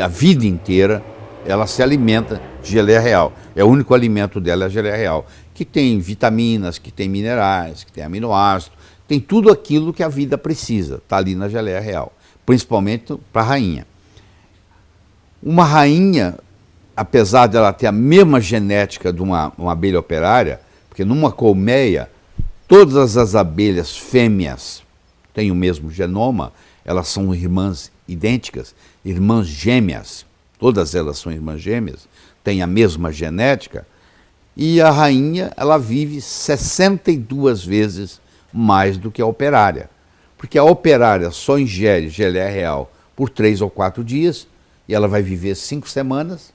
[SPEAKER 2] a vida inteira, ela se alimenta de geleia real. É o único alimento dela, é a geleia real, que tem vitaminas, que tem minerais, que tem aminoácidos, tem tudo aquilo que a vida precisa, está ali na geleia real, principalmente para a rainha. Uma rainha, apesar de ela ter a mesma genética de uma abelha operária, porque numa colmeia, todas as abelhas fêmeas têm o mesmo genoma, elas são irmãs idênticas, irmãs gêmeas, todas elas são irmãs gêmeas, têm a mesma genética, e a rainha, ela vive 62 vezes mais do que a operária, porque a operária só ingere geleia real por 3 ou 4 dias, e ela vai viver 5 semanas,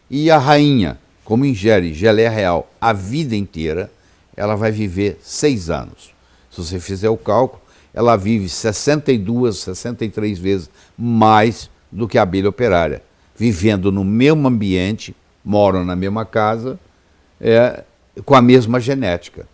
[SPEAKER 2] e a rainha, como ingere geleia real a vida inteira, ela vai viver 6 anos. Se você fizer o cálculo, ela vive 62, 63 vezes mais do que a abelha operária, vivendo no mesmo ambiente, moram na mesma casa, com a mesma genética.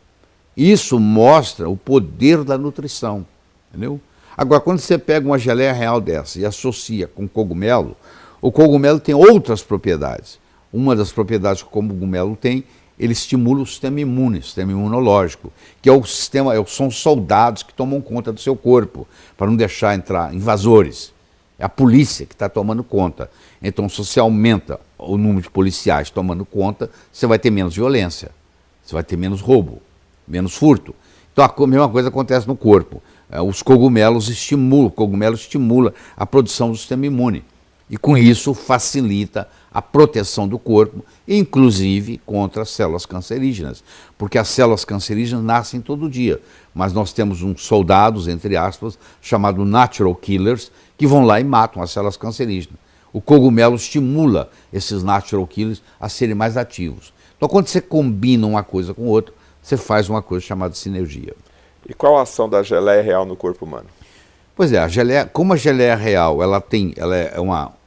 [SPEAKER 2] Isso mostra o poder da nutrição, entendeu? Agora, quando você pega uma geleia real dessa e associa com cogumelo, o cogumelo tem outras propriedades. Uma das propriedades que o cogumelo tem, ele estimula o sistema imune, o sistema imunológico, que é o sistema, são soldados que tomam conta do seu corpo, para não deixar entrar invasores. É a polícia que está tomando conta. Então, se você aumenta o número de policiais tomando conta, você vai ter menos violência, você vai ter menos roubo, menos furto. Então, a mesma coisa acontece no corpo. os cogumelos estimulam, o cogumelo estimula a produção do sistema imune. E com isso facilita a proteção do corpo, inclusive contra as células cancerígenas. Porque as células cancerígenas nascem todo dia, mas nós temos uns soldados, entre aspas, chamados natural killers, que vão lá e matam as células cancerígenas. O cogumelo estimula esses natural killers a serem mais ativos. Então, quando você combina uma coisa com outra, você faz uma coisa chamada sinergia.
[SPEAKER 1] E qual a ação da geleia real no corpo humano?
[SPEAKER 2] Pois é, como a geleia real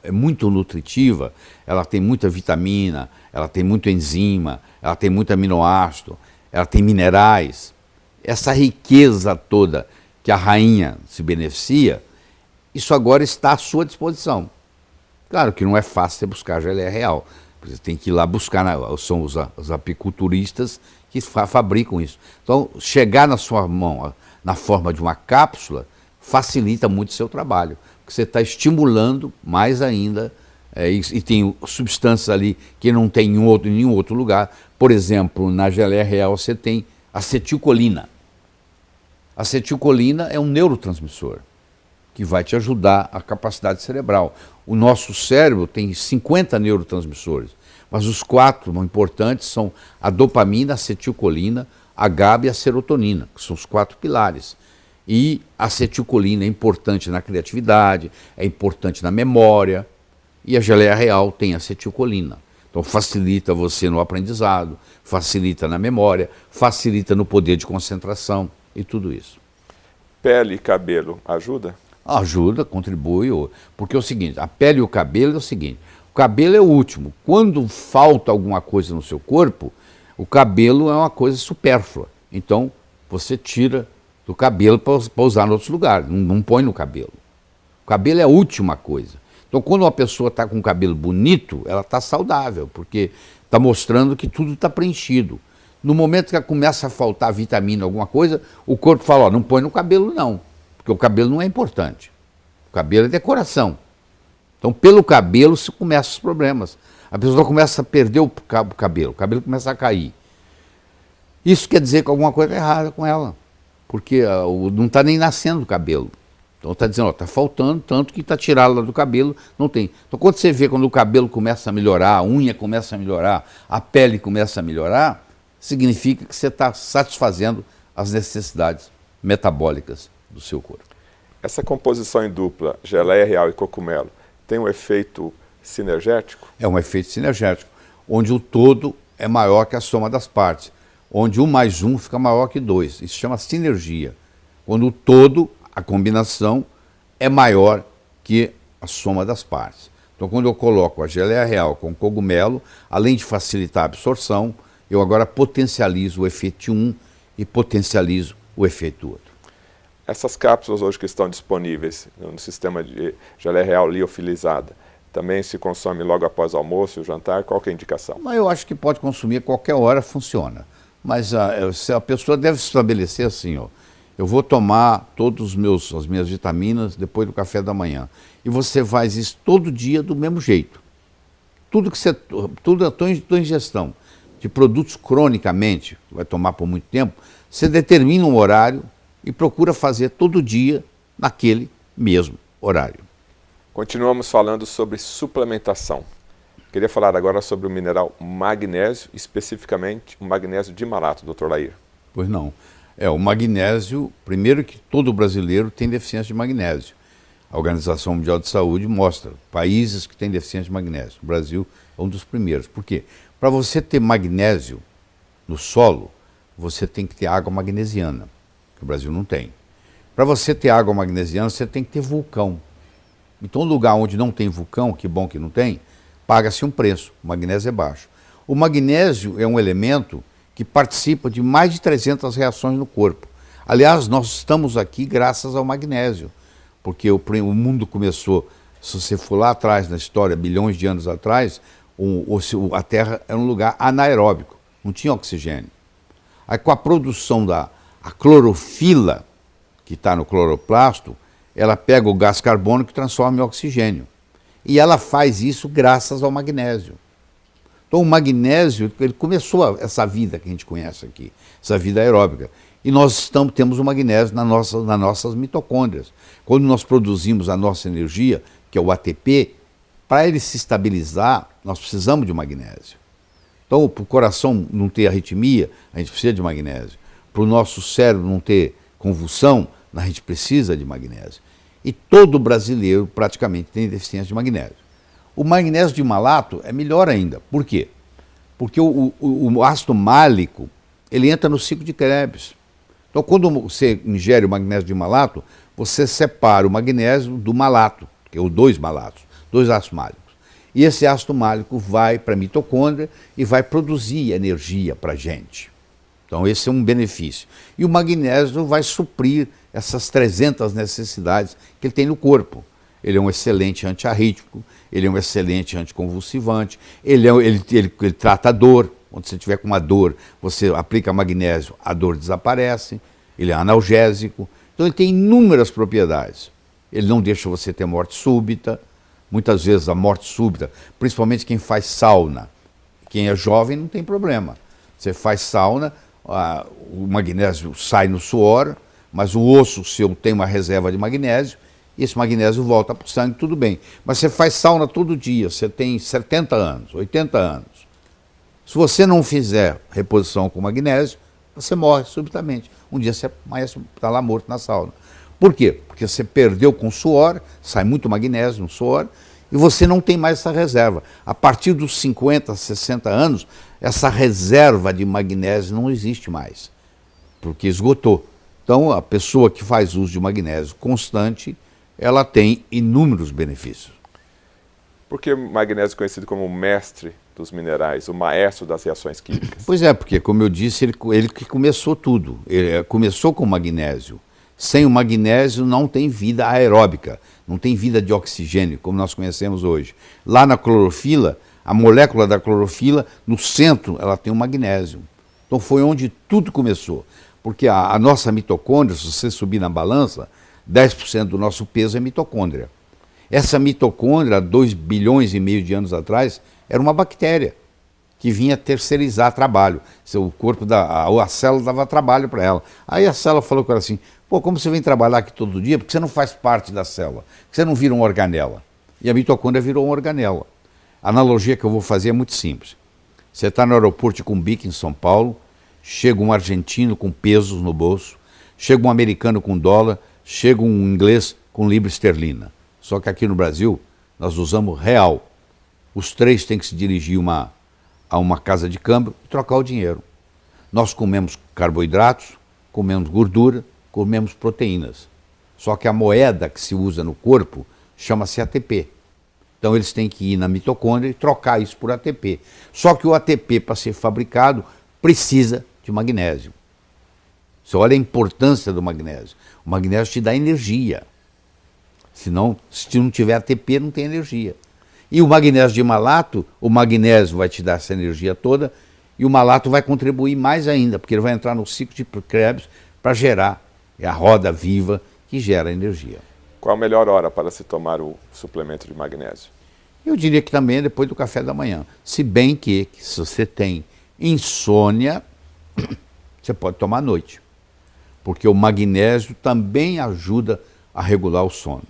[SPEAKER 2] é muito nutritiva, ela tem muita vitamina, ela tem muito enzima, ela tem muito aminoácido, ela tem minerais. Essa riqueza toda que a rainha se beneficia, isso agora está à sua disposição. Claro que não é fácil você buscar a geleia real. Você tem que ir lá buscar, são os apiculturistas que fabricam isso. Então, chegar na sua mão na forma de uma cápsula facilita muito o seu trabalho, porque você está estimulando mais ainda, e tem substâncias ali que não tem em nenhum outro lugar. Por exemplo, na geleia real você tem acetilcolina. Acetilcolina é um neurotransmissor que vai te ajudar a capacidade cerebral. O nosso cérebro tem 50 neurotransmissores, mas os 4 importantes são a dopamina, a acetilcolina, a GABA e a serotonina, que são os 4 pilares. E a acetilcolina é importante na criatividade, é importante na memória, e a geleia real tem acetilcolina. Então facilita você no aprendizado, facilita na memória, facilita no poder de concentração e tudo isso.
[SPEAKER 1] Pele e cabelo ajuda?
[SPEAKER 2] Ajuda, contribui, porque é o seguinte, a pele e o cabelo é o seguinte, o cabelo é o último. Quando falta alguma coisa no seu corpo, o cabelo é uma coisa supérflua. Então você tira do cabelo para usar em outros lugares, não põe no cabelo. O cabelo é a última coisa. Então quando uma pessoa está com o cabelo bonito, ela está saudável, porque está mostrando que tudo está preenchido. No momento que começa a faltar vitamina, alguma coisa, o corpo fala, não põe no cabelo não. Porque o cabelo não é importante. O cabelo é decoração. Então, pelo cabelo se começam os problemas. A pessoa começa a perder o cabelo começa a cair. Isso quer dizer que alguma coisa é errada com ela. Porque não está nem nascendo o cabelo. Então, está dizendo, está faltando, tanto que está tirado lá do cabelo, não tem. Então, quando você vê quando o cabelo começa a melhorar, a unha começa a melhorar, a pele começa a melhorar, significa que você está satisfazendo as necessidades metabólicas do seu corpo.
[SPEAKER 1] Essa composição em dupla, geleia real e cogumelo, tem um efeito sinergético?
[SPEAKER 2] É um efeito sinergético, onde o todo é maior que a soma das partes, onde 1 mais 1 fica maior que 2. Isso chama sinergia. Quando o todo, a combinação, é maior que a soma das partes. Então, quando eu coloco a geleia real com o cogumelo, além de facilitar a absorção, eu agora potencializo o efeito de um e potencializo o efeito do outro.
[SPEAKER 1] Essas cápsulas hoje que estão disponíveis no sistema de geleia real liofilizada, também se consome logo após o almoço e o jantar? Qual que é a indicação?
[SPEAKER 2] Mas eu acho que pode consumir a qualquer hora, funciona. Mas a pessoa deve se estabelecer assim, eu vou tomar as minhas vitaminas depois do café da manhã. E você faz isso todo dia do mesmo jeito. Tudo a tua ingestão de produtos cronicamente, vai tomar por muito tempo, você determina um horário e procura fazer todo dia naquele mesmo horário.
[SPEAKER 1] Continuamos falando sobre suplementação. Queria falar agora sobre o mineral magnésio, especificamente o magnésio de malato, Dr. Lair.
[SPEAKER 2] Pois não. O magnésio, primeiro que todo brasileiro tem deficiência de magnésio. A Organização Mundial de Saúde mostra países que têm deficiência de magnésio. O Brasil é um dos primeiros. Por quê? Para você ter magnésio no solo, você tem que ter água magnesiana, que o Brasil não tem. Para você ter água magnesiana, você tem que ter vulcão. Então, um lugar onde não tem vulcão, que bom que não tem, paga-se um preço. O magnésio é baixo. O magnésio é um elemento que participa de mais de 300 reações no corpo. Aliás, nós estamos aqui graças ao magnésio, porque o mundo começou, se você for lá atrás na história, bilhões de anos atrás, a Terra era um lugar anaeróbico, não tinha oxigênio. Aí com a produção da clorofila, que está no cloroplasto, ela pega o gás carbônico e transforma em oxigênio. E ela faz isso graças ao magnésio. Então o magnésio, ele começou essa vida que a gente conhece aqui, essa vida aeróbica. E nós temos o magnésio nas nossas mitocôndrias. Quando nós produzimos a nossa energia, que é o ATP, para ele se estabilizar, nós precisamos de magnésio. Então, para o coração não ter arritmia, a gente precisa de magnésio. Para o nosso cérebro não ter convulsão, a gente precisa de magnésio. E todo brasileiro praticamente tem deficiência de magnésio. O magnésio de malato é melhor ainda. Por quê? Porque o ácido málico, ele entra no ciclo de Krebs. Então, quando você ingere o magnésio de malato, você separa o magnésio do malato, que é os dois malatos, dois ácidos málicos. E esse ácido málico vai para a mitocôndria e vai produzir energia para a gente. Então, esse é um benefício. E o magnésio vai suprir essas 300 necessidades que ele tem no corpo. Ele é um excelente antiarrítmico, ele é um excelente anticonvulsivante, ele trata a dor. Quando você tiver com uma dor, você aplica magnésio, a dor desaparece. Ele é analgésico. Então, ele tem inúmeras propriedades. Ele não deixa você ter morte súbita. Muitas vezes a morte súbita, principalmente quem faz sauna. Quem é jovem não tem problema. Você faz sauna, o magnésio sai no suor, mas o osso seu tem uma reserva de magnésio, e esse magnésio volta para o sangue, tudo bem. Mas você faz sauna todo dia, você tem 70 anos, 80 anos. Se você não fizer reposição com magnésio, você morre subitamente. Um dia você está lá morto na sauna. Por quê? Porque você perdeu com suor, sai muito magnésio no suor, e você não tem mais essa reserva. A partir dos 50, 60 anos, essa reserva de magnésio não existe mais, porque esgotou. Então, a pessoa que faz uso de magnésio constante, ela tem inúmeros benefícios.
[SPEAKER 1] Por que o magnésio é conhecido como o mestre dos minerais, o maestro das reações químicas?
[SPEAKER 2] Pois é, porque, como eu disse, ele que começou tudo. Ele começou com o magnésio. Sem o magnésio não tem vida aeróbica, não tem vida de oxigênio, como nós conhecemos hoje. Lá na clorofila, a molécula da clorofila, no centro, ela tem o magnésio. Então foi onde tudo começou. Porque a nossa mitocôndria, se você subir na balança, 10% do nosso peso é mitocôndria. Essa mitocôndria, 2,5 bilhões de anos atrás, era uma bactéria que vinha terceirizar trabalho. O corpo, a célula dava trabalho para ela. Aí a célula falou com ela assim, pô, como você vem trabalhar aqui todo dia, porque você não faz parte da célula, porque você não vira uma organela. E a mitocôndria virou uma organela. A analogia que eu vou fazer é muito simples. Você está no aeroporto de Cumbica, em São Paulo, chega um argentino com pesos no bolso, chega um americano com dólar, chega um inglês com libra esterlina. Só que aqui no Brasil, nós usamos real. Os três têm que se dirigir a uma casa de câmbio e trocar o dinheiro. Nós comemos carboidratos, comemos gordura, comemos proteínas. Só que a moeda que se usa no corpo chama-se ATP. Então eles têm que ir na mitocôndria e trocar isso por ATP. Só que o ATP, para ser fabricado, precisa de magnésio. Você olha a importância do magnésio. O magnésio te dá energia. Senão, se não tiver ATP, não tem energia. E o magnésio de malato, o magnésio vai te dar essa energia toda e o malato vai contribuir mais ainda, porque ele vai entrar no ciclo de Krebs para gerar, é a roda viva que gera energia.
[SPEAKER 1] Qual a melhor hora para se tomar o suplemento de magnésio?
[SPEAKER 2] Eu diria que também é depois do café da manhã. Se bem que se você tem insônia, você pode tomar à noite. Porque o magnésio também ajuda a regular o sono.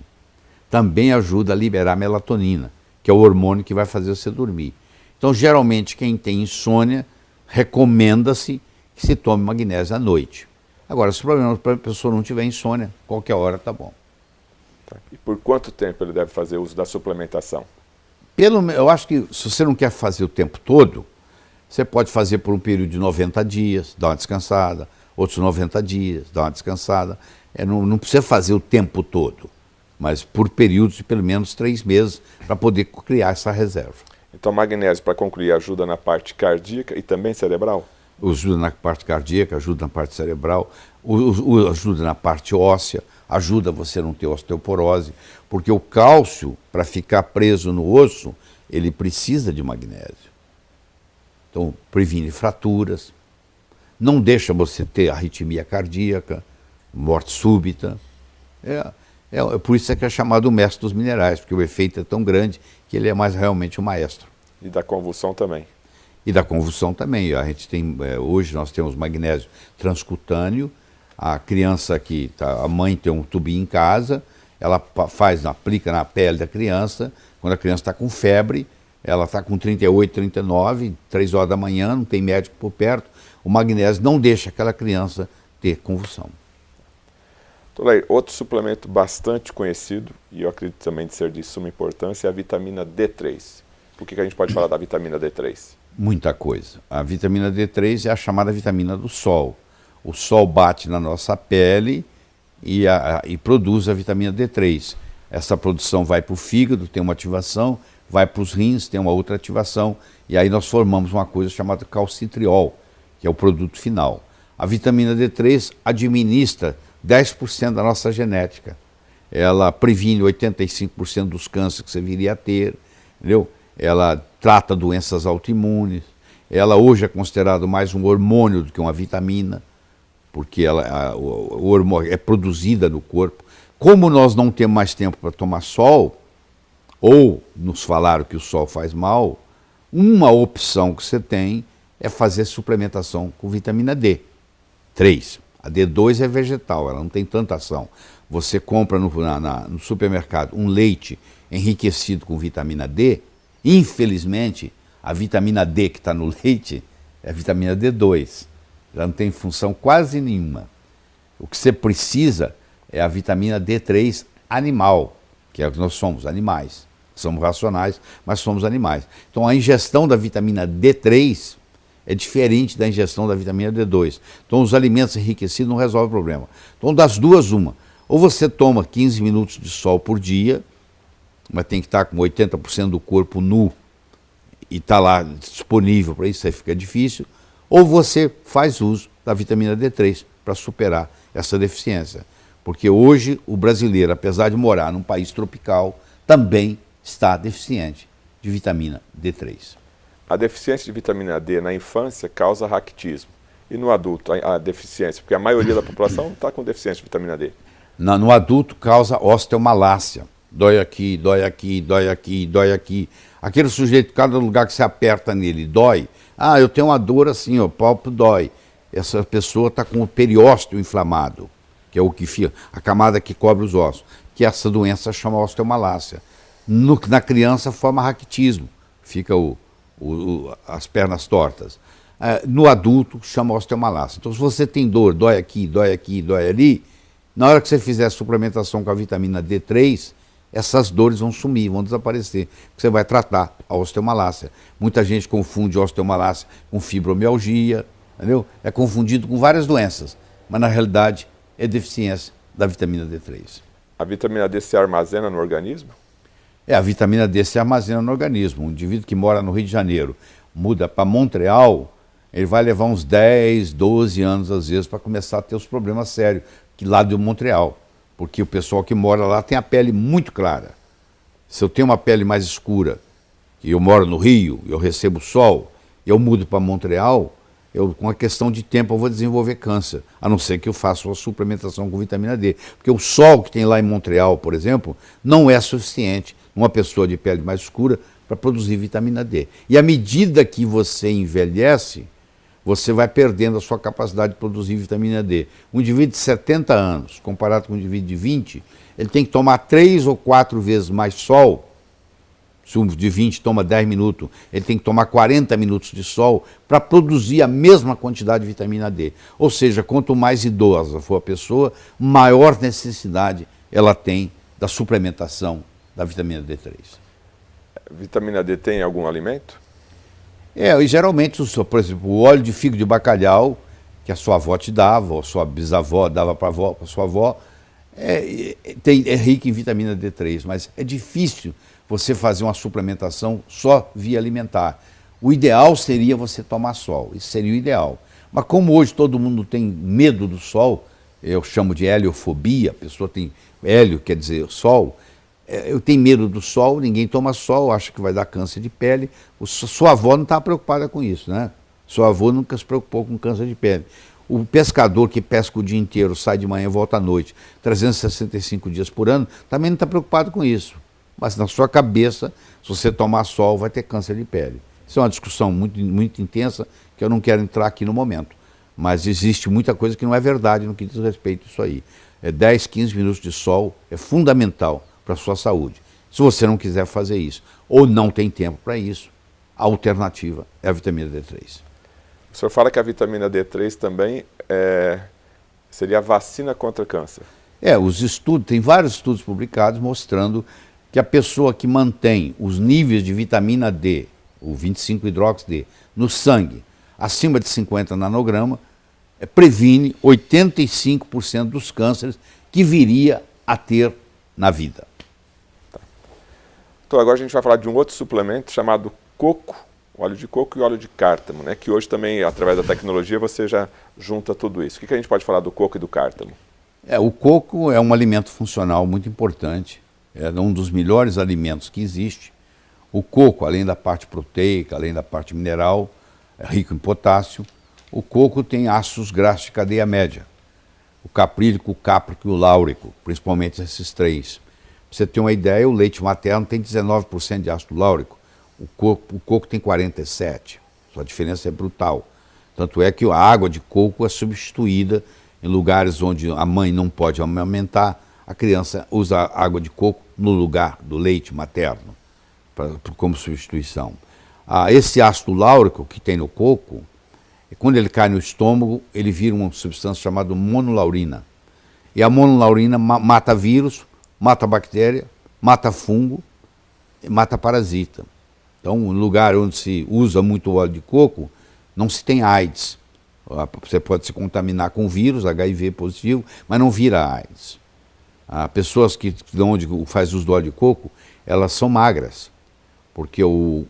[SPEAKER 2] Também ajuda a liberar melatonina, que é o hormônio que vai fazer você dormir. Então, geralmente, quem tem insônia, recomenda-se que se tome magnésio à noite. Agora, se o problema para a pessoa não tiver insônia, qualquer hora está bom.
[SPEAKER 1] E por quanto tempo ele deve fazer uso da suplementação?
[SPEAKER 2] Eu acho que se você não quer fazer o tempo todo, você pode fazer por um período de 90 dias, dar uma descansada, outros 90 dias, dar uma descansada. Não precisa fazer o tempo todo, mas por períodos de pelo menos 3 meses para poder criar essa reserva.
[SPEAKER 1] Então, magnésio, para concluir, ajuda na parte cardíaca e também cerebral?
[SPEAKER 2] Ajuda na parte cardíaca, ajuda na parte cerebral, ajuda na parte óssea, ajuda você a não ter osteoporose, porque o cálcio, para ficar preso no osso, ele precisa de magnésio. Então, previne fraturas, não deixa você ter arritmia cardíaca, morte súbita. Por isso é que é chamado o mestre dos minerais, porque o efeito é tão grande que ele é mais realmente o maestro.
[SPEAKER 1] E da convulsão também?
[SPEAKER 2] E da convulsão também. A gente tem, hoje nós temos magnésio transcutâneo A criança a mãe tem um tubinho em casa, ela aplica na pele da criança, quando a criança está com febre, ela está com 38, 39, 3 horas da manhã, não tem médico por perto, o magnésio não deixa aquela criança ter convulsão.
[SPEAKER 1] Doutor, outro suplemento bastante conhecido, e eu acredito também de ser de suma importância, é a vitamina D3. Por que a gente pode falar da vitamina D3?
[SPEAKER 2] Muita coisa. A vitamina D3 é a chamada vitamina do sol. O sol bate na nossa pele e produz a vitamina D3. Essa produção vai para o fígado, tem uma ativação, vai para os rins, tem uma outra ativação, e aí nós formamos uma coisa chamada calcitriol, que é o produto final. A vitamina D3 administra 10% da nossa genética. Ela previne 85% dos cânceres que você viria a ter, entendeu? Ela trata doenças autoimunes. Ela hoje é considerada mais um hormônio do que uma vitamina, porque o hormônio é produzida no corpo. Como nós não temos mais tempo para tomar sol, ou nos falaram que o sol faz mal, uma opção que você tem é fazer suplementação com vitamina D3. A D2 é vegetal, ela não tem tanta ação. Você compra no supermercado um leite enriquecido com vitamina D, infelizmente, a vitamina D que está no leite é a vitamina D2. Ela não tem função quase nenhuma. O que você precisa é a vitamina D3 animal, que é o que nós somos, animais. Somos racionais, mas somos animais. Então a ingestão da vitamina D3 é diferente da ingestão da vitamina D2. Então os alimentos enriquecidos não resolvem o problema. Então das duas, uma. Ou você toma 15 minutos de sol por dia, mas tem que estar com 80% do corpo nu e está lá disponível para isso, aí fica difícil. Ou você faz uso da vitamina D3 para superar essa deficiência. Porque hoje o brasileiro, apesar de morar num país tropical, também está deficiente de vitamina D3.
[SPEAKER 1] A deficiência de vitamina D na infância causa raquitismo. E no adulto, a deficiência? Porque a maioria da população está com deficiência de vitamina D.
[SPEAKER 2] No adulto causa osteomalácia. Dói aqui, dói aqui, dói aqui, dói aqui. Aquele sujeito, cada lugar que você aperta nele, dói. Ah, eu tenho uma dor assim, o palpo dói. Essa pessoa está com o periósteo inflamado, que é o que fica, a camada que cobre os ossos, que essa doença chama osteomalácia. Na criança forma raquitismo, fica as pernas tortas. No adulto chama osteomalácia. Então se você tem dor, dói aqui, dói ali, na hora que você fizer a suplementação com a vitamina D3, essas dores vão sumir, vão desaparecer. Você vai tratar a osteomalácia. Muita gente confunde osteomalácia com fibromialgia, entendeu? É confundido com várias doenças, mas na realidade é deficiência da vitamina D3.
[SPEAKER 1] A vitamina D se armazena no organismo?
[SPEAKER 2] A vitamina D se armazena no organismo. Um indivíduo que mora no Rio de Janeiro, muda para Montreal, ele vai levar uns 10, 12 anos às vezes para começar a ter os problemas sérios, que lá de Montreal. Porque o pessoal que mora lá tem a pele muito clara. Se eu tenho uma pele mais escura, e eu moro no Rio, eu recebo sol, eu mudo para Montreal, com a questão de tempo eu vou desenvolver câncer, a não ser que eu faça uma suplementação com vitamina D. Porque o sol que tem lá em Montreal, por exemplo, não é suficiente numa pessoa de pele mais escura para produzir vitamina D. E à medida que você envelhece, você vai perdendo a sua capacidade de produzir vitamina D. Um indivíduo de 70 anos, comparado com um indivíduo de 20, ele tem que tomar 3 ou 4 vezes mais sol. Se um de 20 toma 10 minutos, ele tem que tomar 40 minutos de sol para produzir a mesma quantidade de vitamina D. Ou seja, quanto mais idosa for a pessoa, maior necessidade ela tem da suplementação da vitamina D3.
[SPEAKER 1] Vitamina D tem em algum alimento?
[SPEAKER 2] E geralmente, por exemplo, o óleo de figo de bacalhau, que a sua avó te dava, ou a sua bisavó dava para a sua avó, é rico em vitamina D3, mas é difícil você fazer uma suplementação só via alimentar. O ideal seria você tomar sol, isso seria o ideal. Mas como hoje todo mundo tem medo do sol, eu chamo de heliofobia, a pessoa tem hélio, quer dizer sol, eu tenho medo do sol, ninguém toma sol, acha que vai dar câncer de pele. Sua avó não está preocupada com isso, né? Sua avó nunca se preocupou com câncer de pele. O pescador que pesca o dia inteiro, sai de manhã e volta à noite, 365 dias por ano, também não está preocupado com isso. Mas na sua cabeça, se você tomar sol, vai ter câncer de pele. Isso é uma discussão muito, muito intensa, que eu não quero entrar aqui no momento. Mas existe muita coisa que não é verdade no que diz respeito a isso aí. 10, 15 minutos de sol é fundamental para a sua saúde. Se você não quiser fazer isso, ou não tem tempo para isso, a alternativa é a vitamina D3.
[SPEAKER 1] O senhor fala que a vitamina D3 também seria a vacina contra câncer.
[SPEAKER 2] Os estudos, tem vários estudos publicados mostrando que a pessoa que mantém os níveis de vitamina D, o 25-hidroxi-D, no sangue, acima de 50 nanograma, previne 85% dos cânceres que viria a ter na vida.
[SPEAKER 1] Tá. Então agora a gente vai falar de um outro suplemento chamado coco, óleo de coco e óleo de cártamo, né? Que hoje também, através da tecnologia, você já junta tudo isso. O que a gente pode falar do coco e do cártamo?
[SPEAKER 2] O coco é um alimento funcional muito importante, é um dos melhores alimentos que existe. O coco, além da parte proteica, além da parte mineral, é rico em potássio. O coco tem ácidos graxos de cadeia média. O caprílico, o cáprico e o láurico, principalmente esses três. Para você ter uma ideia, o leite materno tem 19% de ácido láurico. O coco tem 47%. A diferença é brutal. Tanto é que a água de coco é substituída em lugares onde a mãe não pode amamentar, a criança usa a água de coco no lugar do leite materno, como substituição. Esse ácido láurico que tem no coco, quando ele cai no estômago, ele vira uma substância chamada monolaurina. E a monolaurina mata vírus, mata bactéria, mata fungo e mata parasita. Então, no lugar onde se usa muito óleo de coco, não se tem AIDS. Você pode se contaminar com vírus, HIV positivo, mas não vira AIDS. Pessoas que onde faz uso do óleo de coco, elas são magras, porque o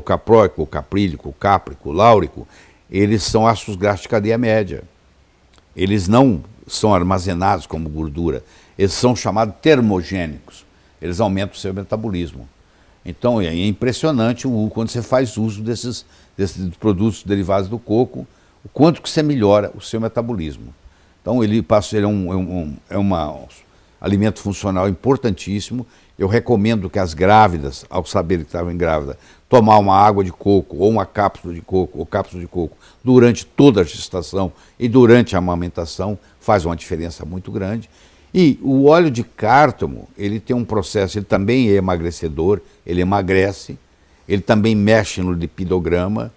[SPEAKER 2] capróico, o caprílico, o cáprico, o láurico, eles são ácidos graxos de cadeia média. Eles não são armazenados como gordura, eles são chamados termogênicos. Eles aumentam o seu metabolismo. Então é impressionante quando você faz uso desses produtos derivados do coco, o quanto que você melhora o seu metabolismo. Então ele é um alimento funcional importantíssimo. Eu recomendo que as grávidas, ao saberem que estavam grávidas, tomar uma água de coco ou uma cápsula de coco ou cápsula de coco durante toda a gestação e durante a amamentação faz uma diferença muito grande. E o óleo de cártamo, ele tem um processo, ele também é emagrecedor, ele emagrece, ele também mexe no lipidograma,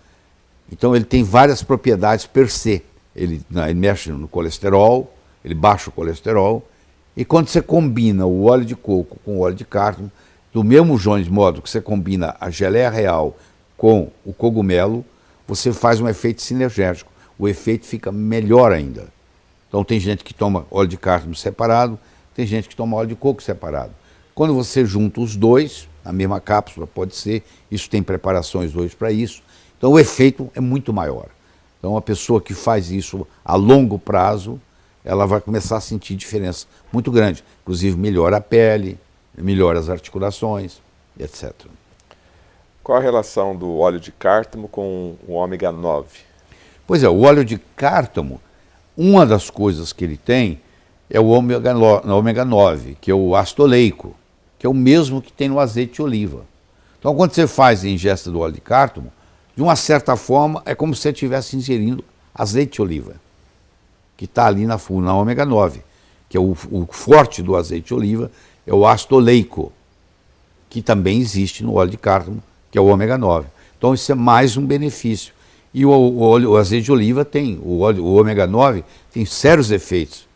[SPEAKER 2] então ele tem várias propriedades per se. Ele mexe no colesterol, ele baixa o colesterol, e quando você combina o óleo de coco com o óleo de cártamo, do mesmo modo que você combina a geleia real com o cogumelo, você faz um efeito sinergético, o efeito fica melhor ainda. Então tem gente que toma óleo de cártamo separado, tem gente que toma óleo de coco separado. Quando você junta os dois, na mesma cápsula, pode ser, isso tem preparações hoje para isso, então o efeito é muito maior. Então a pessoa que faz isso a longo prazo, ela vai começar a sentir diferença muito grande. Inclusive melhora a pele, melhora as articulações, etc.
[SPEAKER 1] Qual a relação do óleo de cártamo com o ômega 9?
[SPEAKER 2] Pois é, o óleo de cártamo, uma das coisas que ele tem é o ômega 9, que é o ácido oleico, que é o mesmo que tem no azeite de oliva. Então, quando você faz a ingesta do óleo de cártamo, de uma certa forma, é como se você estivesse ingerindo azeite de oliva, que está ali na ômega 9, que é o forte do azeite de oliva, é o ácido oleico, que também existe no óleo de cártamo, que é o ômega 9. Então, isso é mais um benefício. E o azeite de oliva tem, o ômega 9 tem sérios efeitos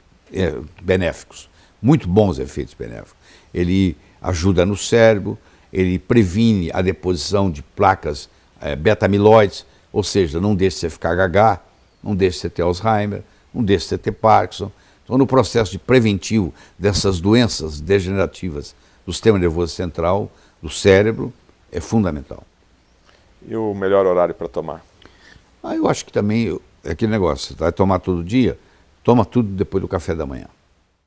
[SPEAKER 2] benéficos, muito bons efeitos benéficos. Ele ajuda no cérebro, ele previne a deposição de placas beta-amiloides, ou seja, não deixa você ficar gaga, não deixa você ter Alzheimer, não deixa você ter Parkinson. Então, no processo de preventivo dessas doenças degenerativas do sistema nervoso central, do cérebro, é fundamental.
[SPEAKER 1] E o melhor horário para tomar?
[SPEAKER 2] Eu acho que também é aquele negócio, você vai tomar todo dia, toma tudo depois do café da manhã.